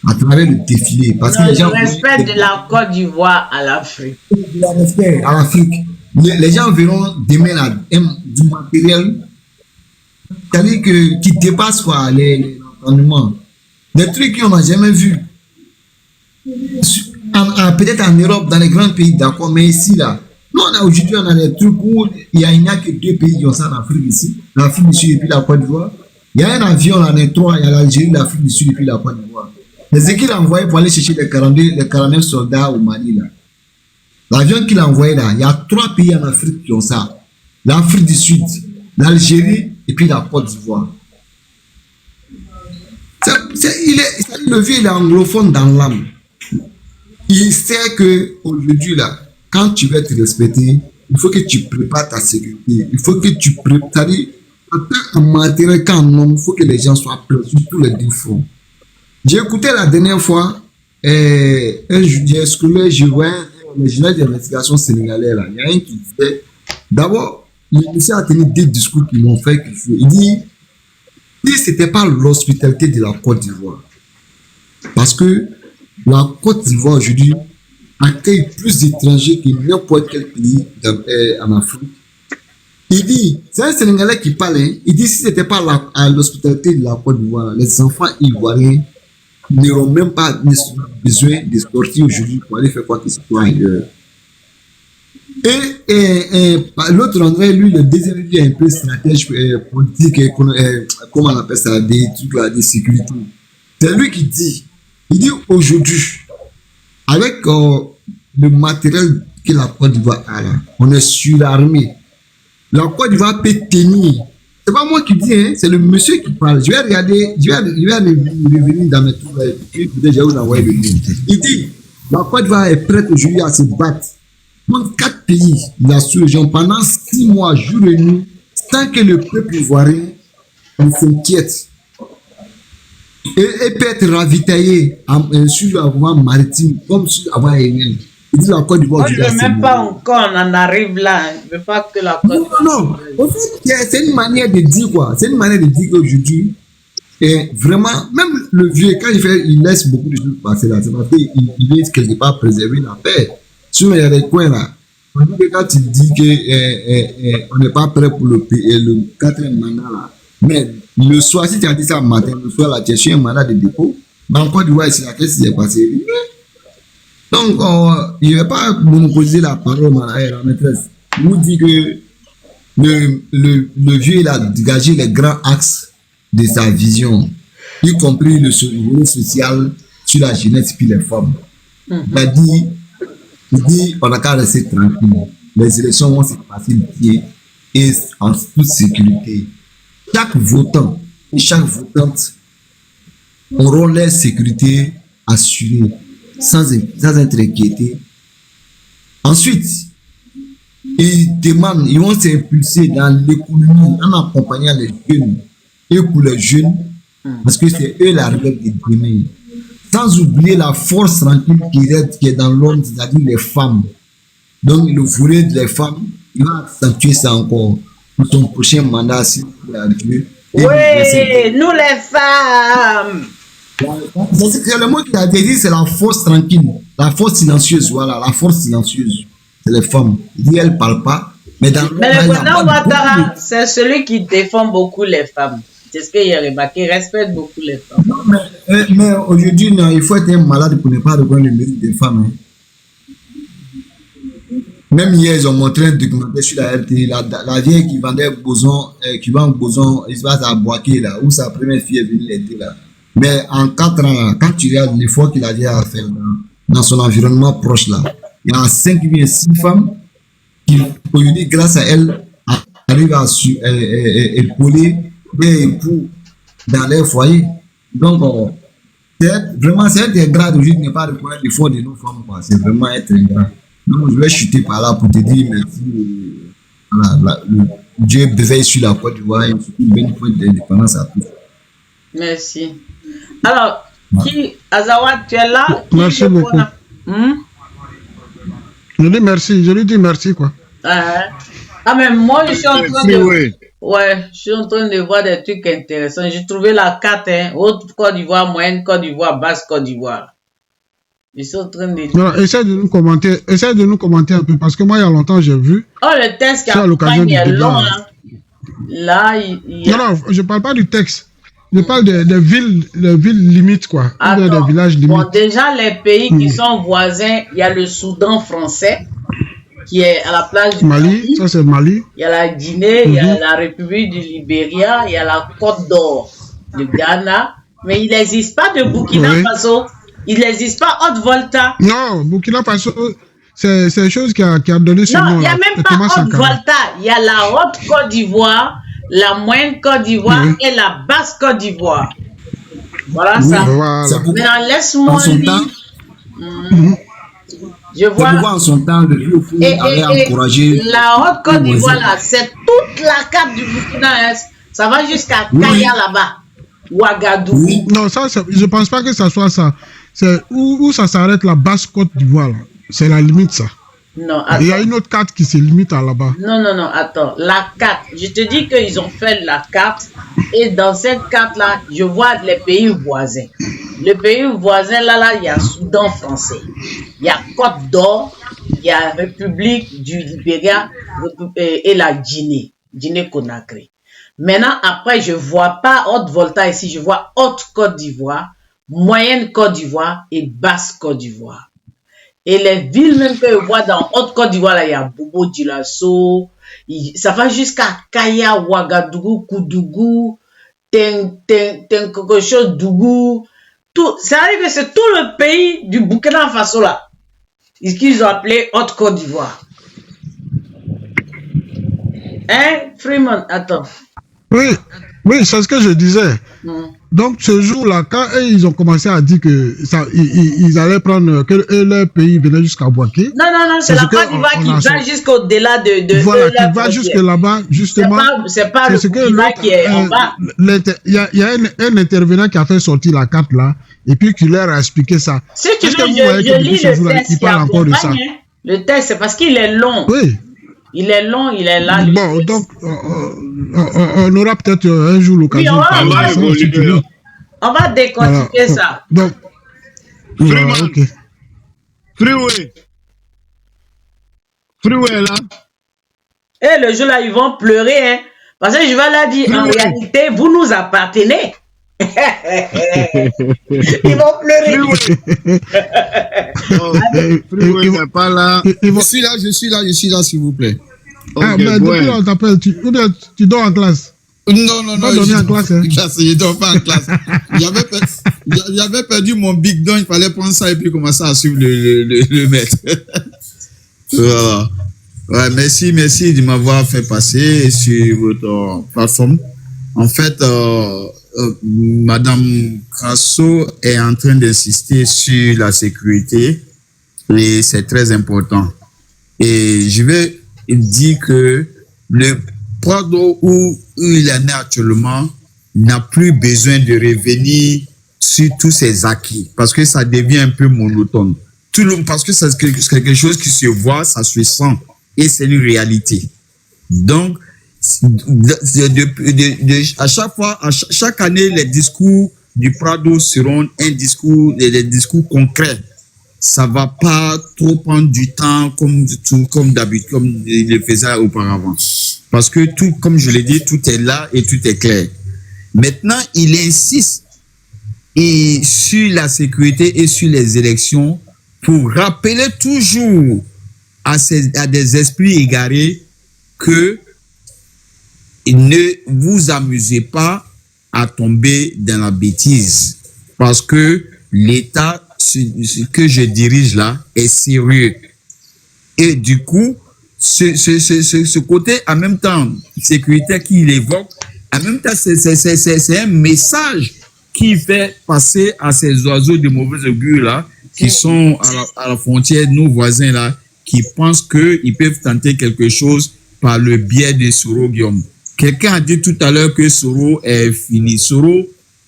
À travers le défilé. Parce que les gens. Le respect de la Côte d'Ivoire à l'Afrique. Le respect à l'Afrique. Les gens verront demain là, du matériel, c'est-à-dire qui dépasse quoi, les entraînements. Des trucs qu'on n'a jamais vus. peut-être en Europe, dans les grands pays, d'accord, mais ici, là, nous, aujourd'hui, on a des trucs où il n'y a que 2 pays qui ont ça en Afrique ici, l'Afrique du Sud et puis la Côte d'Ivoire. Il y a un avion, là, les 3, il y a l'Algérie, l'Afrique du Sud et puis la Côte d'Ivoire. Mais qu'il a envoyé pour aller chercher les 49 soldats au Mali, là. L'avion qu'il a envoyé, là, il y a 3 pays en Afrique qui ont ça. L'Afrique du Sud, l'Algérie et puis la Côte d'Ivoire. Le vieux, il est anglophone dans l'âme. Il sait que aujourd'hui là, quand tu veux être respecté, il faut que tu prépares ta sécurité. Il faut que tu prépares, en matériel qu'en homme, il faut que les gens soient prêts sur tous les défauts. J'ai écouté la dernière fois un judiciaire scolaire, je vois un journal d'investigation sénégalais là. Il y a un qui disait, d'abord, il a tenu 2 discours qui m'ont fait kiffer. Il dit, c'était pas l'hospitalité de la Côte d'Ivoire. Parce que la Côte d'Ivoire aujourd'hui accueille plus d'étrangers que n'importe quel pays en Afrique. Il dit, c'est un Sénégalais qui parle, hein, il dit si ce n'était pas l'hospitalité de la Côte d'Ivoire, les enfants ivoiriens n'auront même pas besoin de sortir aujourd'hui pour aller faire quoi que ce soit ailleurs. Et l'autre André, lui, le deuxième, lui, est un peu stratège politique, comment on appelle ça, des trucs là, de sécurité. C'est lui qui dit, il dit aujourd'hui, avec le matériel que la Côte d'Ivoire a là, on est surarmé. La Côte d'Ivoire peut tenir. C'est pas moi qui dis, hein, c'est le monsieur qui parle. Je vais regarder, je vais revenir dans mes tours, puis peut-être je vais vous envoyer le lien. Il dit, la Côte d'Ivoire est prête aujourd'hui à se battre. Donc 4 pays de la sous-région pendant 6 mois, jour et nuit, sans que le peuple ivoirien s'inquiète. Et peut être ravitaillé sur la voie maritime comme sur la voie aérienne. Il dit la Côte d'Ivoire. Je ne veux même pas encore, on en arrive là. Je ne veux pas que la Côte d'Ivoire. Non. En fait, c'est une manière de dire quoi. C'est une manière de dire qu'aujourd'hui, vraiment, même le vieux, quand il laisse beaucoup de choses passer là, c'est parce qu'il veut quelque part préserver la paix. Sinon, il y a des coins là. On dit que quand il dit qu'on n'est pas prêt pour le 4e mandat là, mais le soir, si tu as dit ça le matin, le soir là, tu as cherché un mandat de dépôt, mais en Côte d'Ivoire, c'est qu'est-ce qui s'est passé? Donc, il ne va pas monopoliser la parole à la maîtresse. Il nous dit que le vieux, il a dégagé les grands axes de sa vision, y compris le volet social sur la jeunesse et les femmes. Il dit, on n'a qu'à rester tranquille. Les élections vont se passer bien et en toute sécurité. Chaque votant et chaque votante auront leur sécurité assurée, sans être inquiétés. Ensuite, ils vont s'impulser dans l'économie en accompagnant les jeunes. Et pour les jeunes, parce que c'est eux la relève de demain. Sans oublier la force tranquille qui est dans l'homme, c'est-à-dire les femmes. Donc, le volet des femmes, il va accentuer ça encore pour son prochain mandat, si vous Dieu. Oui, nous les femmes. C'est le mot qu'il a dit, c'est la force tranquille, la force silencieuse, voilà, la force silencieuse. C'est les femmes. Il dit, elles ne parlent pas. Mais le président Ouattara, c'est celui qui défend beaucoup les femmes. C'est ce qu'il a remarqué, il respecte beaucoup les femmes. Non, mais aujourd'hui, non, il faut être un malade pour ne pas reconnaître le mérite des femmes. Hein. Même hier, ils ont montré un documentaire sur la RT, la vieille qui vendait boson, qui vend boson, il se passe à Boaké, là, où sa première fille est venue l'aider, là. Mais en 4 ans, là, quand tu regardes l'effort qu'il a déjà à faire dans son environnement proche, là, il y a 5 ou 6 femmes qui, aujourd'hui, grâce à elle, arrivent à épauler des époux dans leur foyer. Donc, vraiment, c'est être ingrat aujourd'hui de ne pas reconnaître l'effort de nos femmes. C'est vraiment être ingrat. Donc, je vais chuter par là pour te dire merci. Voilà, Dieu veille sur la Côte d'Ivoire et surtout une bonne point d'indépendance à tous. Merci. Alors, Azawa, tu es là? Merci beaucoup. Je lui dis merci, quoi. Ah, mais moi, je suis en train je suis en train de voir des trucs intéressants. J'ai trouvé la carte, hein, Haute Côte d'Ivoire, Moyenne Côte d'Ivoire, Basse Côte d'Ivoire. Je suis en train de... Non, essaie de nous commenter un peu, parce que moi, il y a longtemps, j'ai vu. Oh, le texte qui a l'occasion est long, là. Là, il y a... Non, je ne parle pas du texte. Je parle des villes limites, quoi. Des villages limites. Bon, déjà, les pays qui sont voisins, il y a le Soudan français, qui est à la place du Mali. Ça, c'est Mali. Il y a la Guinée, il y a la République du Libéria, il y a la Côte d'Or, le Ghana. Mais il n'existe pas de Burkina Faso. Il n'existe pas Haute-Volta. Non, Burkina Faso, c'est une chose qui a donné ce nom. Non, il n'y a même pas Haute-Volta. Il y a la Haute-Côte d'Ivoire, la Moyenne Côte d'Ivoire et la Basse Côte d'Ivoire. Voilà ça. Voilà. Maintenant, laisse-moi dire. Je vois. En son temps, le vieux fou avait encouragé. La Haute-Côte d'Ivoire, là, c'est toute la carte du Burkina. Ça va jusqu'à Kaya là-bas. Ouagadougou. Non, ça, je ne pense pas que ça soit ça. C'est où ça s'arrête la Basse Côte d'Ivoire. C'est la limite, ça. Non, il y a une autre carte qui se limite à là-bas. Non, attends. La carte, je te dis qu'ils ont fait la carte et dans cette carte-là, je vois les pays voisins. Le pays voisin, là, il y a Soudan français. Il y a Côte d'Or, il y a République du Libéria et la Guinée-Conakry. Maintenant, après, je ne vois pas Haute-Volta ici, je vois Haute-Côte d'Ivoire, Moyenne Côte d'Ivoire et Basse Côte d'Ivoire. Et les villes même que je vois dans Haute-Côte d'Ivoire, là, il y a Bobo Dioulasso, ça va jusqu'à Kaya, Ouagadougou, Koudougou, quelque chose Dougou. Tout, ça arrive que c'est tout le pays du Burkina Faso là, qu'ils ont appelé Haute-Côte d'Ivoire. Hein, Freeman, attends. Oui, c'est ce que je disais. Donc, ce jour-là, quand ils ont commencé à dire que ils allaient prendre, que leur pays venait jusqu'à Bouaké. Non, c'est la Côte d'Ivoire qui va jusqu'au-delà de voilà, qui va jusque là-bas, justement. C'est pas le Burkina qui est en bas. Il y a un intervenant qui a fait sortir la carte là, et puis qui leur a expliqué ça. Si tu veux, je lis le texte qui accompagne. Le texte, c'est parce qu'il est long. Oui. Il est long, il est là. Bon, donc, on aura peut-être un jour l'occasion de parler. On va décortiquer ça. Donc, ok. Freeway là. Et le jour là, ils vont pleurer, hein. Parce que je vais leur dire, en réalité, vous nous appartenez. Ils vont pleurer. Freeway n'est pas là. Je suis là, s'il vous plaît. Ah, mais depuis on t'appelle, tu dors en classe. Non, pas dormir en classe, hein. Je dors pas en classe. J'avais perdu mon big don, il fallait prendre ça et puis commencer à suivre le maître. Voilà. Ouais, merci de m'avoir fait passer sur votre plateforme. En fait, Madame Crasso est en train d'insister sur la sécurité et c'est très important. Et je vais dire que le Prado où il en est actuellement n'a plus besoin de revenir sur tous ses acquis parce que ça devient un peu monotone. Parce que c'est quelque chose qui se voit, ça se sent et c'est une réalité. Donc, à chaque fois, chaque année, les discours du Prado seront des discours concrets. Ça va pas trop prendre du temps comme d'habitude, comme il le faisait auparavant. Parce que tout, comme je l'ai dit, tout est là et tout est clair. Maintenant, il insiste sur la sécurité et sur les élections pour rappeler toujours à des esprits égarés que ne vous amusez pas à tomber dans la bêtise. Parce que l'État ce que je dirige là est sérieux. Et du coup, ce côté, en même temps, sécurité qu'il évoque, en même temps, c'est un message qui fait passer à ces oiseaux de mauvais augure là, qui sont à la frontière, nos voisins là, qui pensent qu'ils peuvent tenter quelque chose par le biais de Soro Guillaume. Quelqu'un a dit tout à l'heure que Soro est fini. Soro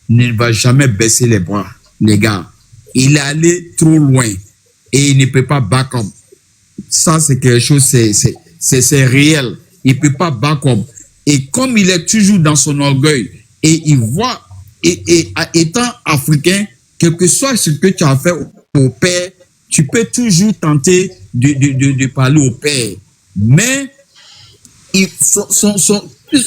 ne va jamais baisser les bras, les gars. Il est allé trop loin et il ne peut pas back up. Ça, c'est quelque chose, c'est réel. Il ne peut pas back up. Et comme il est toujours dans son orgueil et il voit, et étant africain, quel que soit ce que tu as fait au père, tu peux toujours tenter de parler au père. Mais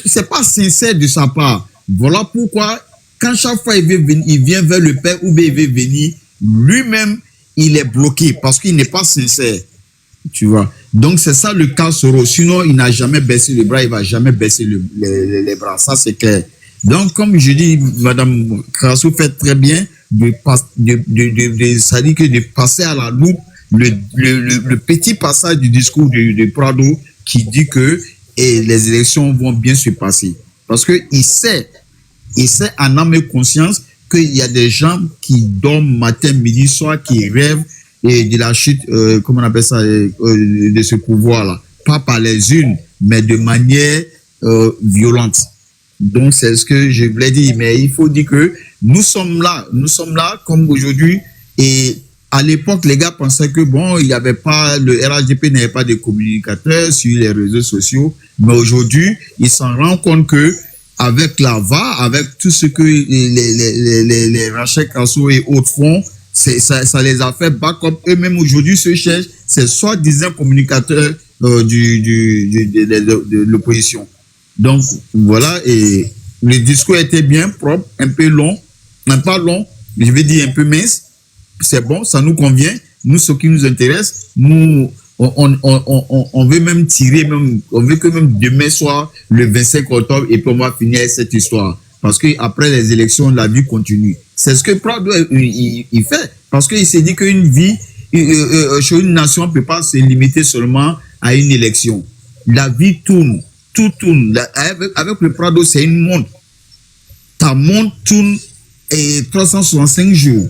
c'est pas sincère de sa part. Voilà pourquoi quand chaque fois il vient vers le père ou bien il veut venir, lui-même, il est bloqué parce qu'il n'est pas sincère. Tu vois. Donc, c'est ça le cas Soro. Sinon, il n'a jamais baissé les bras, il ne va jamais baisser les bras. Ça, c'est clair. Donc, comme je dis, Madame Krassou fait très bien de passer à la loupe le petit passage du discours de Prado qui dit que les élections vont bien se passer. Parce qu'il sait en âme et conscience qu'il y a des gens qui dorment matin, midi, soir, qui rêvent de la chute, comment on appelle ça, de ce pouvoir-là. Pas par les unes, mais de manière violente. Donc, c'est ce que je voulais dire. Mais il faut dire que nous sommes là comme aujourd'hui. Et à l'époque, les gars pensaient que bon, il n'y avait pas, le RHDP n'avait pas de communicateurs sur les réseaux sociaux. Mais aujourd'hui, ils s'en rendent compte que avec la VA, avec tout ce que les Rachel Krasso et autres font, ça les a fait backup. Eux-mêmes aujourd'hui se cherchent, c'est soi-disant communicateurs de l'opposition. Donc, voilà, et le discours était bien propre, un peu long, pas long, je vais dire un peu mince. C'est bon, ça nous convient. Nous, ce qui nous intéresse, nous, on veut même tirer, on veut que même demain soit le 25 octobre et puis on va finir cette histoire. Parce qu'après les élections, la vie continue. C'est ce que Prado il fait. Parce qu'il s'est dit qu'une vie, chez une nation ne peut pas se limiter seulement à une élection. La vie tourne. Tout tourne. Avec le Prado, c'est une montre. Ta montre tourne 365 jours.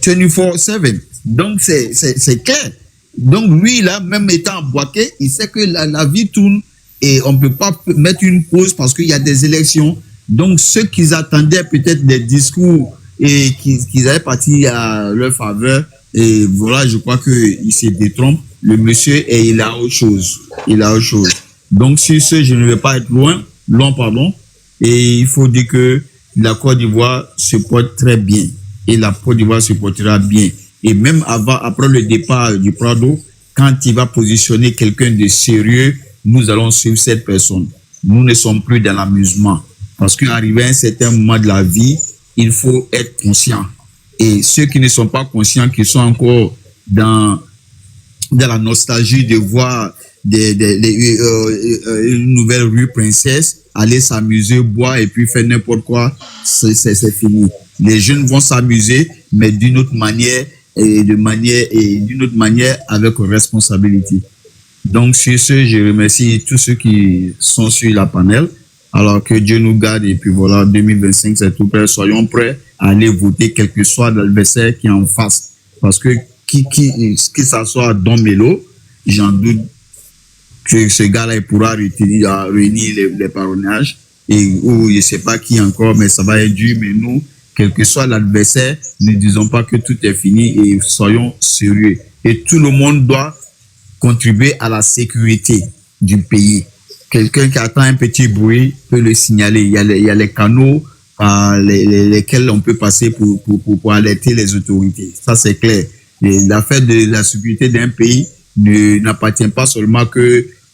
24/7. Donc, c'est clair. Donc, lui, là, même étant emboîté, il sait que la vie tourne et on ne peut pas mettre une pause parce qu'il y a des élections. Donc, ceux qui attendaient peut-être des discours et qu'ils avaient parti à leur faveur, et voilà, je crois qu'il se détrompe. Le monsieur, et il a autre chose. Donc, sur ce, je ne vais pas être long, pardon. Et il faut dire que la Côte d'Ivoire se porte très bien. Et la Côte d'Ivoire se portera bien. Et même après le départ du Prado, quand il va positionner quelqu'un de sérieux, nous allons suivre cette personne. Nous ne sommes plus dans l'amusement. Parce qu'arrivé à un certain moment de la vie, il faut être conscient. Et ceux qui ne sont pas conscients, qui sont encore dans la nostalgie de voir une nouvelle rue Princesse, aller s'amuser, boire et puis faire n'importe quoi, c'est fini. Les jeunes vont s'amuser, mais d'une autre manière avec responsabilité. Donc, sur ce, je remercie tous ceux qui sont sur la panel. Alors que Dieu nous garde et puis voilà, 2025, c'est tout prêt. Soyons prêts à aller voter, quel que soit l'adversaire qui est en face. Parce que qui s'assoit à Don Melo, j'en doute que ce gars-là pourra réunir les parrainages. Ou je ne sais pas qui encore, mais ça va être dur. Mais nous, quel que soit l'adversaire, ne disons pas que tout est fini et soyons sérieux. Et tout le monde doit contribuer à la sécurité du pays. Quelqu'un qui attend un petit bruit peut le signaler. Il y a les canaux par lesquels on peut passer pour alerter les autorités. Ça, c'est clair. L'affaire de la sécurité d'un pays n'appartient pas seulement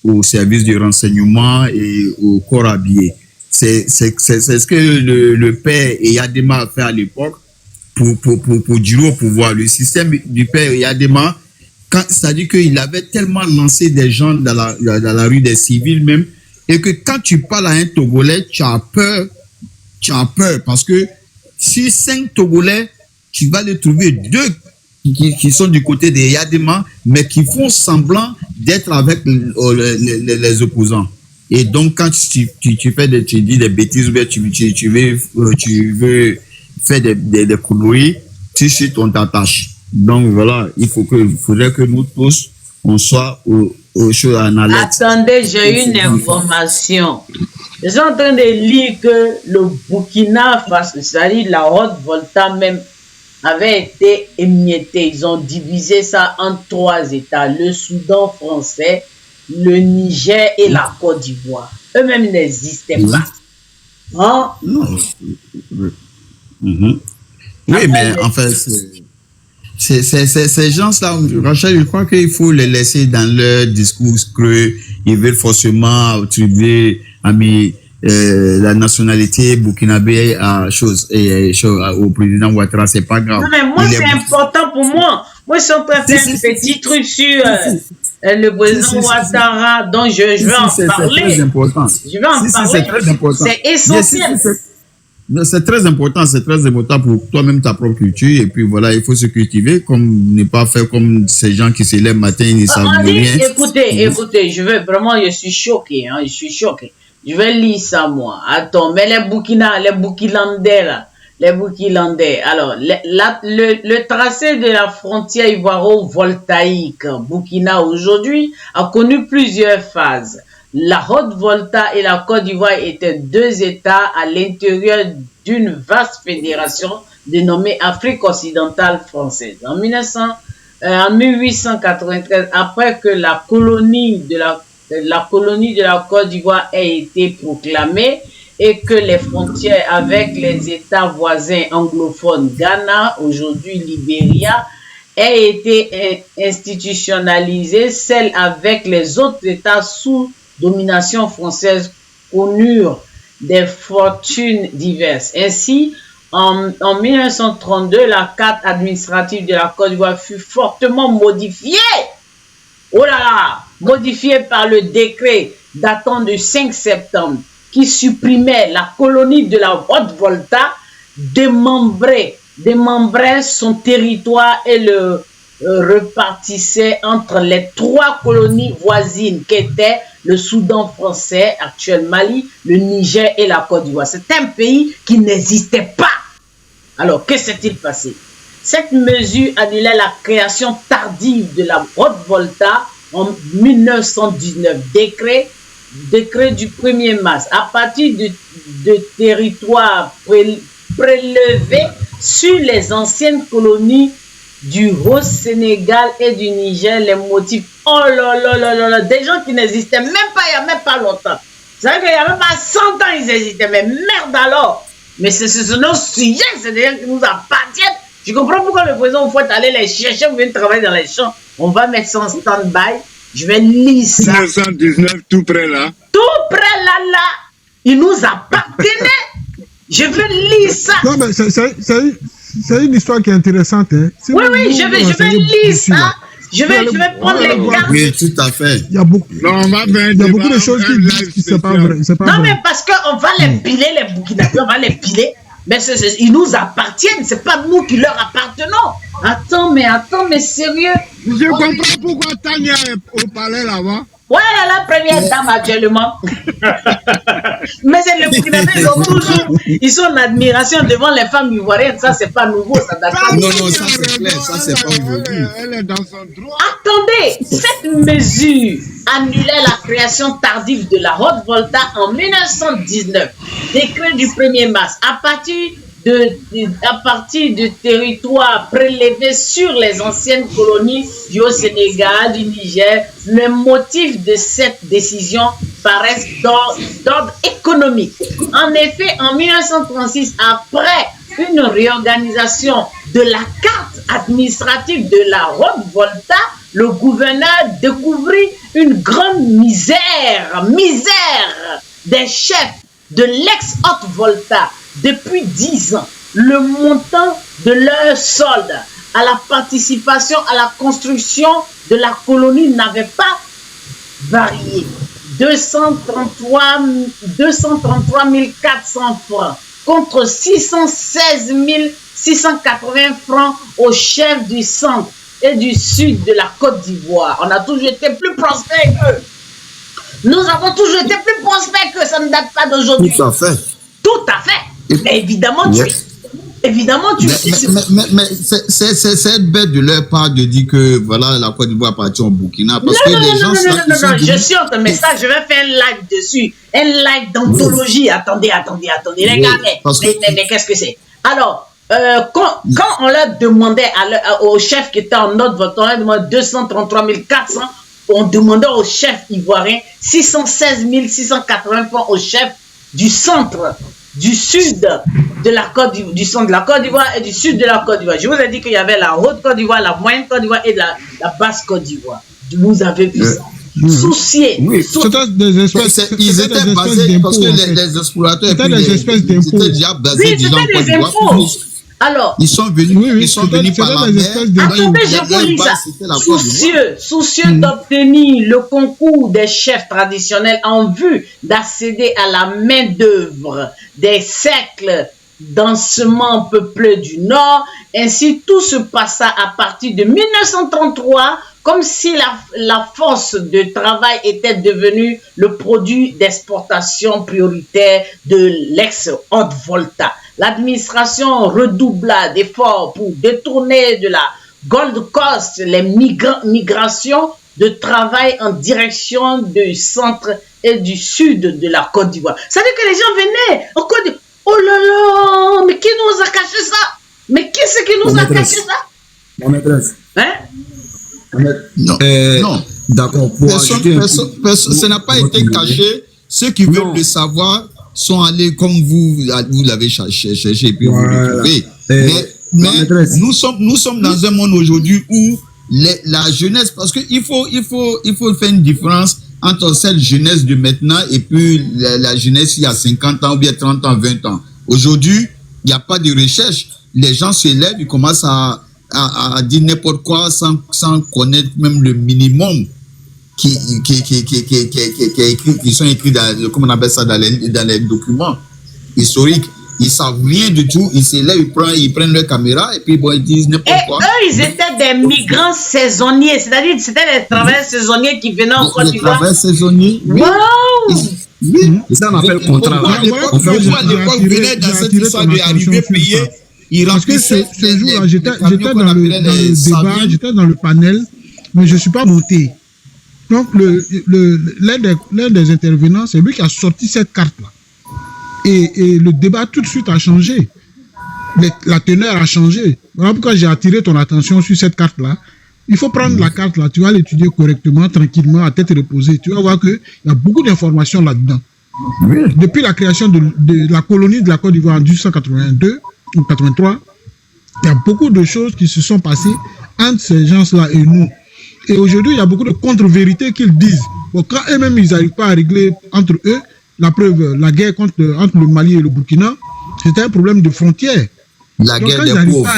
au service de renseignement et au corps habillé. C'est ce que le père Eyadema a fait à l'époque pour durer au pouvoir. Le système du père Eyadema, c'est-à-dire qu'il avait tellement lancé des gens dans la rue des civils même, et que quand tu parles à un Togolais, tu as peur parce que sur 5 Togolais, tu vas les trouver 2 qui sont du côté des Yadema, mais qui font semblant d'être avec les opposants. Et donc, quand tu dis des bêtises, ou bien tu veux faire des conneries, tout de suite on t'attache. Donc voilà, il faudrait que nous tous, on soit au show en alerte. Attendez, j'ai une information. Je suis en train de lire que le Burkina Faso, c'est-à-dire la Haute-Volta même, avait été émietté. Ils ont divisé ça en 3 États. Le Soudan français, le Niger et la Côte d'Ivoire. Eux-mêmes n'existaient pas. Hein? Non. Oui, mais en fait, ces gens-là, Rachel, je crois qu'il faut les laisser dans leur discours creux. Ils veulent forcément attribuer la nationalité burkinabé au président Ouattara, c'est pas grave. Non, mais moi, c'est important pour moi. Moi, je suis en train de faire un petit truc sur le président Ouattara, dont je vais en parler. C'est très important. Je vais en parler. C'est très important. C'est essentiel. C'est très important pour toi-même, ta propre culture. Et puis voilà, il faut se cultiver, comme ne pas faire comme ces gens qui se lèvent le matin, ils ne savent rien. Écoutez, je suis choqué, hein, je suis choqué. Je vais lire ça, moi. Attends, mais les Burkinlandais, là, alors, le tracé de la frontière ivoiro-voltaïque Burkina aujourd'hui a connu plusieurs phases. La Haute-Volta et la Côte d'Ivoire étaient deux États à l'intérieur d'une vaste fédération dénommée Afrique occidentale française. En 1893, après que la colonie de la Côte d'Ivoire ait été proclamée et que les frontières avec les États voisins anglophones, Ghana, aujourd'hui Libéria, aient été institutionnalisées, celles avec les autres États sous domination française connurent des fortunes diverses. Ainsi, en 1932, la carte administrative de la Côte d'Ivoire fut fortement modifiée. Oh là là! Modifiée par le décret datant du 5 septembre qui supprimait la colonie de la Haute-Volta, démembrait son territoire et le repartissait entre les trois colonies voisines qu'étaient le Soudan français, actuel Mali, le Niger et la Côte d'Ivoire. C'est un pays qui n'existait pas. Alors, que s'est-il passé? Cette mesure annulait la création tardive de la Haute-Volta en 1919. Décret du 1er mars. À partir de territoires prélevés sur les anciennes colonies du Haut-Sénégal et du Niger, les motifs, oh là là là là là, des gens qui n'existaient même pas, il n'y a même pas longtemps. C'est vrai qu'il n'y a même pas 100 ans, ils existaient, mais merde alors. Mais ce sont nos sujets, c'est des gens qui nous appartiennent. Je comprends pourquoi le président, il faut aller les chercher, vous venez travailler dans les champs. On va mettre ça en stand-by. Je vais lire ça. 1919, tout près là. Tout près là. Il nous appartenait. Je vais lire ça. Non, mais c'est une histoire qui est intéressante. Hein. Oui, je vais lire ça. Je vais prendre les cartes. Oui, tout à fait. Il y a beaucoup de choses qui disent que c'est pas vrai. Non, mais parce qu'on va les piler, les Burkinabés, on va les piler. Mais ils nous appartiennent, c'est pas nous qui leur appartenons. Attends, mais sérieux. Je comprends pourquoi Tania est au palais là-bas. Ouais, la première dame actuellement. Mais c'est le Burkinabé, ils sont en admiration devant les femmes ivoiriennes. Ça, c'est pas nouveau, ça date pas. Non, ça c'est clair, ça c'est pas aujourd'hui. Elle est dans son droit. Attendez, cette mesure annulait la création tardive de la Haute-Volta en 1919. Décret du 1er mars. À partir de territoires prélevés sur les anciennes colonies du Haut-Sénégal, du Niger, les motifs de cette décision paraissent d'ordre économique. En effet, en 1936, après une réorganisation de la carte administrative de la Haute-Volta, le gouverneur découvrit une grande misère des chefs de l'ex-Haute-Volta. Depuis 10 ans, le montant de leur solde à la participation à la construction de la colonie n'avait pas varié. 233 400 francs contre 616 680 francs au chef du centre et du sud de la Côte d'Ivoire. On a toujours été plus prospères qu'eux. Nous avons toujours été plus prospères qu'eux. Ça ne date pas d'aujourd'hui. Tout à fait. Tout à fait. Mais évidemment, mais c'est bête de leur part de dire que voilà, la Côte d'Ivoire appartient au Burkina. Parce que les gens non, je suis en train de ça, je vais faire un live dessus. Un live d'anthologie. Attendez. Regardez. Mais qu'est-ce que c'est? Alors, quand on leur demandait au chef qui était en note votant, on leur demandait 233 400, on demandait au chef ivoirien 616 680 francs au chef du centre, du sud de la Côte d'Ivoire, du centre de la Côte d'Ivoire et du sud de la Côte d'Ivoire. Je vous ai dit qu'il y avait la Haute Côte d'Ivoire, la Moyenne Côte d'Ivoire et la Basse Côte d'Ivoire. Vous avez vu ça. souciés. Oui, C'était des espèces. ils étaient basés parce que les explorateurs c'était des espèces d'impôts. étaient déjà basés Oui, déjà en c'était Côte des d'Ivoire. impôts. Alors, Ils sont venus, ils sont venus par la mer. attendez, je vous lis ça. Soucieux d'obtenir le concours des chefs traditionnels en vue d'accéder à la main-d'œuvre des siècles densément peuplés du Nord, ainsi tout se passa à partir de 1933, comme si la force de travail était devenue le produit d'exportation prioritaire de l'ex-Haute-Volta. L'administration redoubla d'efforts pour détourner de la Gold Coast les migrations de travail en direction du centre et du sud de la Côte d'Ivoire. C'est-à-dire que les gens venaient en Côte d'Ivoire. Oh là là, mais qui nous a caché ça? Mais qui c'est qui nous a caché ça? Ma maîtresse. Hein? Non. Non. D'accord. Ça n'a pas été caché. Ceux qui veulent le savoir sont allés comme vous l'avez cherché et puis vous le trouvez. Mais nous sommes dans un monde aujourd'hui où la jeunesse, parce qu'il faut faire une différence entre cette jeunesse de maintenant et puis la jeunesse il y a 50 ans ou bien 30 ans, 20 ans. Aujourd'hui, il n'y a pas de recherche. Les gens se lèvent, ils commencent à dire n'importe quoi sans connaître même le minimum qui sont écrits dans, comment on appelle ça, dans les documents historiques. Ils savent rien du tout, ils se lèvent, ils prennent leur caméra et puis bon, ils disent n'importe quoi. Et eux, ils étaient des migrants saisonniers, c'est-à-dire c'était des travailleurs saisonniers qui venaient en Côte d'Ivoire. Des travailleurs saisonniers, oui. Wow. Oui, ça on appelle contrat. À l'époque, ils venaient dans cette histoire d'arriver payé. Parce que ce jour-là, j'étais dans le débat, j'étais dans le panel, mais je ne suis pas monté. Donc, l'un des intervenants, c'est lui qui a sorti cette carte-là. Et le débat tout de suite a changé. La teneur a changé. Voilà pourquoi j'ai attiré ton attention sur cette carte-là. Il faut prendre la carte-là, tu vas l'étudier correctement, tranquillement, à tête reposée. Tu vas voir qu'il y a beaucoup d'informations là-dedans. Oui. Depuis la création de la colonie de la Côte d'Ivoire en 1882 ou 83, il y a beaucoup de choses qui se sont passées entre ces gens-là et nous. Et aujourd'hui, il y a beaucoup de contre-vérités qu'ils disent. Bon, quand eux-mêmes, ils n'arrivent pas à régler entre eux, la preuve, la guerre entre le Mali et le Burkina, c'était un problème de frontières. La donc, guerre des pauvres.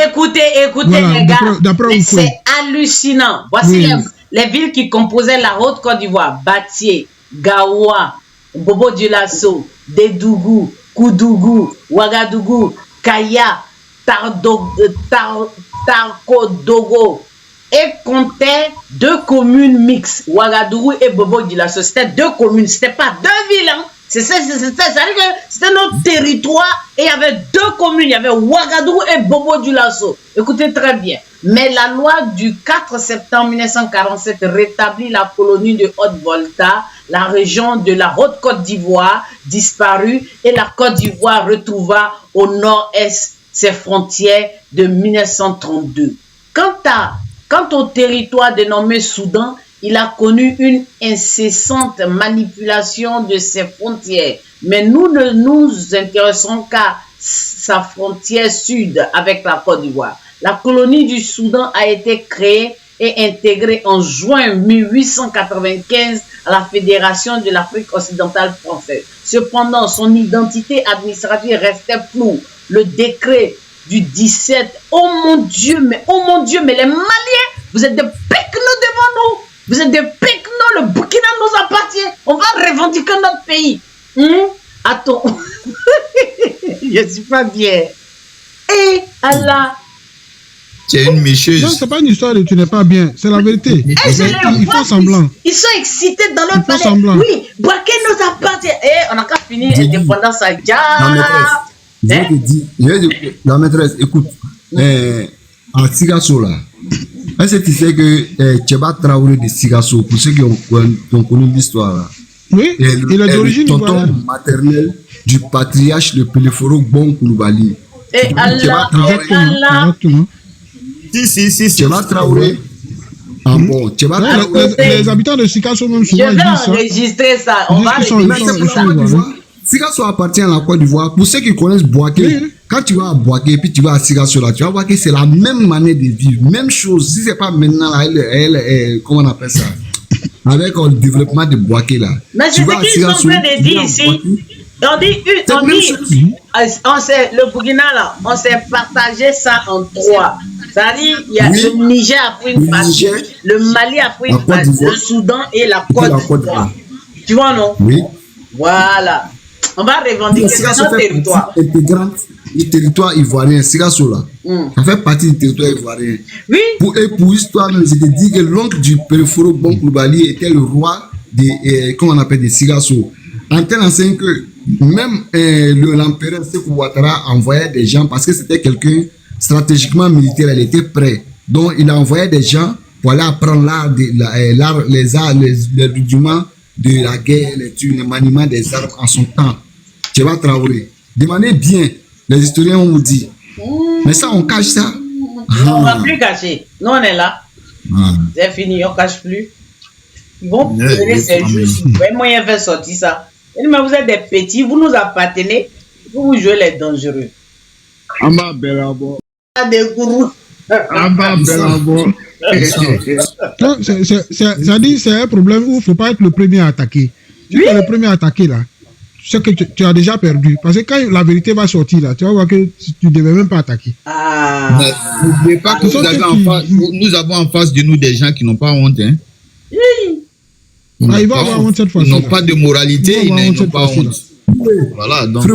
Écoutez, voilà, les gars, c'est hallucinant. Voici les villes qui composaient la Haute-Côte d'Ivoire: Batié, Gaoua, Bobo Dioulasso, Dédougou, Koudougou, Ouagadougou, Kaya, Tarkodogo, et comptait 2 communes mixtes, Ouagadougou et Bobo Dioulasso. C'était 2 communes, c'était pas 2 villes, hein. C'est-à-dire que c'était notre territoire et il y avait 2 communes, il y avait Ouagadougou et Bobo Dioulasso. Écoutez très bien. Mais la loi du 4 septembre 1947 rétablit la colonie de Haute-Volta, la région de la Haute-Côte d'Ivoire disparue, et la Côte d'Ivoire retrouva au nord-est ses frontières de 1932. Quant au territoire dénommé Soudan, il a connu une incessante manipulation de ses frontières. Mais nous ne nous intéressons qu'à sa frontière sud avec la Côte d'Ivoire. La colonie du Soudan a été créée et intégrée en juin 1895 à la Fédération de l'Afrique occidentale française. Cependant, son identité administrative restait floue. Le décret du 17, oh mon Dieu, mais les Maliens, vous êtes des pecnos devant nous. Vous êtes des pecnos, le Burkina nous appartient. On va revendiquer notre pays. Attends, je ne suis pas bien. Et Allah. C'est une mécheuse. Non, c'est pas une histoire de tu n'es pas bien, c'est la vérité. Ils font semblant. Ils sont excités dans leur palais. Semblant. Oui, Burkina nous appartient. Et on n'a qu'à finir l'indépendance à Dja. La maîtresse, écoute, en Sigasso là, est-ce que tu sais que Tcheba Traoré de Sigasso, pour ceux qui ont connu l'histoire là, oui, il est d'origine tonton maternel du patriarche de Peleforo Bon Koulibaly. Et Allah. Si. Tcheba Traoré. Ah bon, Tcheba Traoré. Les habitants de Sigasso même souvent disent ça. Je vais enregistrer ça. On va Sigasso appartient à la Côte d'Ivoire. Pour ceux qui connaissent Boaké, quand tu vas à Boaké et puis tu vas à Sigasso là, tu vas voir que c'est la même manière de vivre, même chose. Si c'est pas maintenant là, comment on appelle ça? avec le développement de Boaké là. Mais c'est ce qu'ils sont en train de dire ici. On dit, le Burkina là, on s'est partagé ça en 3. C'est-à-dire, il y a le Niger a pris une partie, le Mali a pris une partie, le Soudan et la Côte d'Ivoire. Tu vois, non? Oui. Voilà. On va revendiquer notre territoire. Le territoire ivoirien, Sigasso là, ça fait partie du territoire ivoirien. Oui. Pour histoire, je te dis que l'oncle du Périforo Bon Koulibaly était le roi des, comment on appelle, des Sigasso. En tel enseigne que même l'empereur Sékou Ouattara envoyait des gens parce que c'était quelqu'un stratégiquement militaire, il était prêt. Donc il a envoyé des gens pour aller apprendre les rudiments de la guerre, le maniement des armes en son temps. Tu vas travailler. Demandez bien, les historiens ont dit. Mais ça, on cache ça. Non, on ne va plus cacher. Nous, on est là. C'est fini, on ne cache plus. Ils vont pleurer ces jours. Ouais, moi, il fait sortir ça. Mais vous êtes des petits, vous nous appartenez, vous jouez les dangereux. Amba Belabo. Des gourous. Amba Belabo. Ça dit, c'est un problème où il ne faut pas être le premier à attaquer. Si tu es le premier à attaquer là, tu sais que tu as déjà perdu. Parce que quand la vérité va sortir là, tu vas voir que tu ne devais même pas attaquer. N'oubliez pas que nous avons en face de nous des gens qui n'ont pas honte. Hein. Ils vont avoir honte cette fois-ci. Ils n'ont pas de moralité, ils n'ont pas honte. Voilà, donc.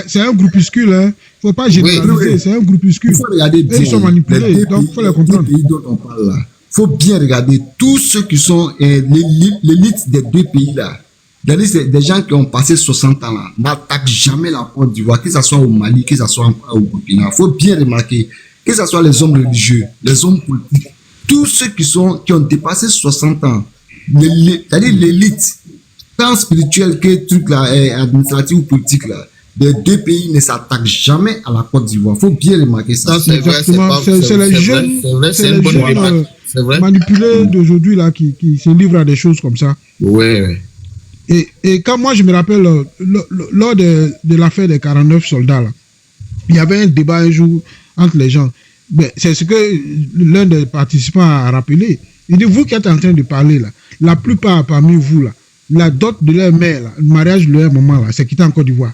C'est un groupuscule, il ne faut pas généraliser, c'est un groupuscule. Il faut regarder bien. Ils sont manipulés, donc il faut les comprendre. Les pays dont on parle là, il faut bien regarder tous ceux qui sont l'élite des deux pays là. Des gens qui ont passé 60 ans là, n'attaquent jamais la Côte d'Ivoire, que ce soit au Mali, que ce soit au Burkina. Il faut bien remarquer, que ce soit les hommes religieux, les hommes politiques, tous ceux qui ont dépassé 60 ans, c'est-à-dire l'élite, tant spirituelle que truc là, administratif ou politique là, les deux pays ne s'attaquent jamais à la Côte d'Ivoire. Il faut bien remarquer ça. C'est les jeunes manipulés d'aujourd'hui là qui se livrent à des choses comme ça. Ouais. Et quand moi je me rappelle, lors de l'affaire des 49 soldats là, il y avait un débat un jour entre les gens. C'est ce que l'un des participants a rappelé. Il dit, vous qui êtes en train de parler là, la plupart parmi vous là, la dot de leur mère, là, le mariage de leur maman là, c'est quitté en Côte d'Ivoire.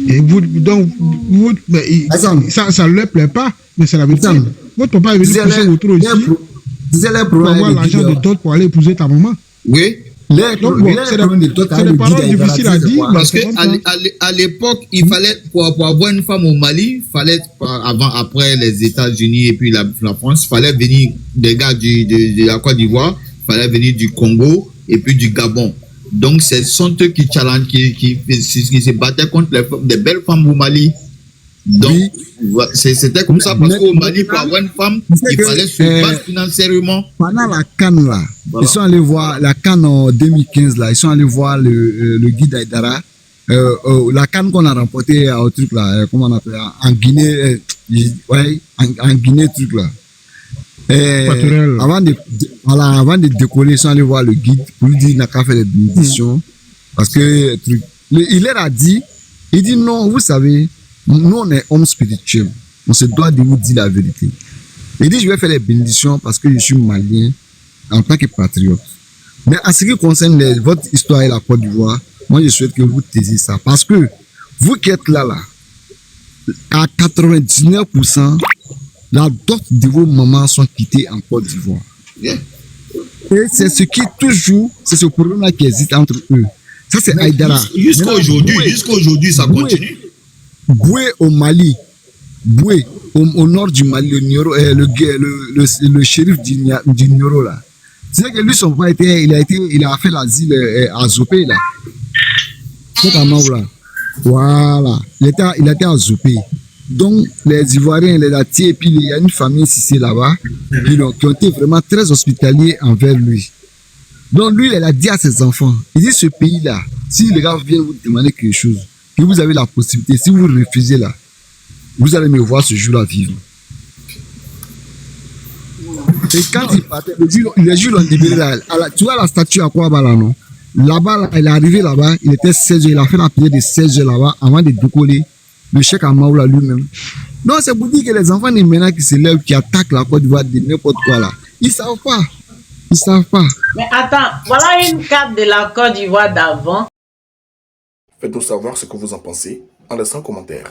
Et ça ne leur plaît pas, mais c'est la vérité. Votre papa est venu pousser votre trou ici pour avoir l'argent de dot pour aller épouser ta maman. Oui. C'est des paroles difficiles à dire. Parce qu'à l'époque, il fallait, pour avoir une femme au Mali, il fallait, après les États-Unis et puis la France, il fallait venir des gars de la Côte d'Ivoire, il fallait venir du Congo et puis du Gabon. Donc, ce sont eux qui challenge, qui se battaient contre des belles femmes au Mali. Donc, c'était comme ça, parce qu'au Mali, pour avoir une femme, il fallait se battre financièrement. Pendant la CAN, là, voilà. Ils sont allés voir la CAN en 2015, là, ils sont allés voir le guide Aïdara. La CAN qu'on a remporté au truc, là, comment on appelle, en Guinée, en Guinée, truc, là. Avant de décoller, ils sont allés voir le guide pour lui dire qu'il n'a qu'à faire les bénédictions. Parce que, il leur a dit, il dit non, vous savez, nous, on est hommes spirituels. On se doit de vous dire la vérité. Il dit, je vais faire les bénédictions parce que je suis malien en tant que patriote. Mais en ce qui concerne votre histoire et la Côte d'Ivoire, moi, je souhaite que vous taisiez ça. Parce que vous qui êtes là, à 99%, la dot de vos mamans sont quittées en Côte d'Ivoire. Yeah. Et c'est ce qui toujours, c'est ce problème-là qui existe entre eux. Ça, c'est Aïdara. Jusqu'à aujourd'hui, ça continue. Boué au Mali, Boué au nord du Mali, le shérif du Nioro là. C'est que lui, son père il a fait l'asile à Zopé là. C'est à Maoula. Voilà. Il était à Zopé. Donc, les Ivoiriens, les Latiers, et puis il y a une famille ici là-bas qui ont été vraiment très hospitaliers envers lui. Donc, lui, il a dit à ses enfants, il dit ce pays-là, si les gars viennent vous demander quelque chose, que vous avez la possibilité, si vous refusez là, vous allez me voir ce jour-là vivre. Et quand il partait, les jours l'ont libéré là, tu vois la statue à quoi là, non? Là-bas, là, il est arrivé là-bas, il était 16 heures, il a fait la prière de 16 heures là-bas avant de décoller le chèque à Maoula lui-même. Non, c'est pour dire que les enfants de maintenant qui se lèvent, qui attaquent la Côte d'Ivoire de n'importe quoi là, ils ne savent pas. Ils savent pas. Mais attends, voilà une carte de la Côte d'Ivoire d'avant. Faites-nous savoir ce que vous en pensez en laissant un commentaire.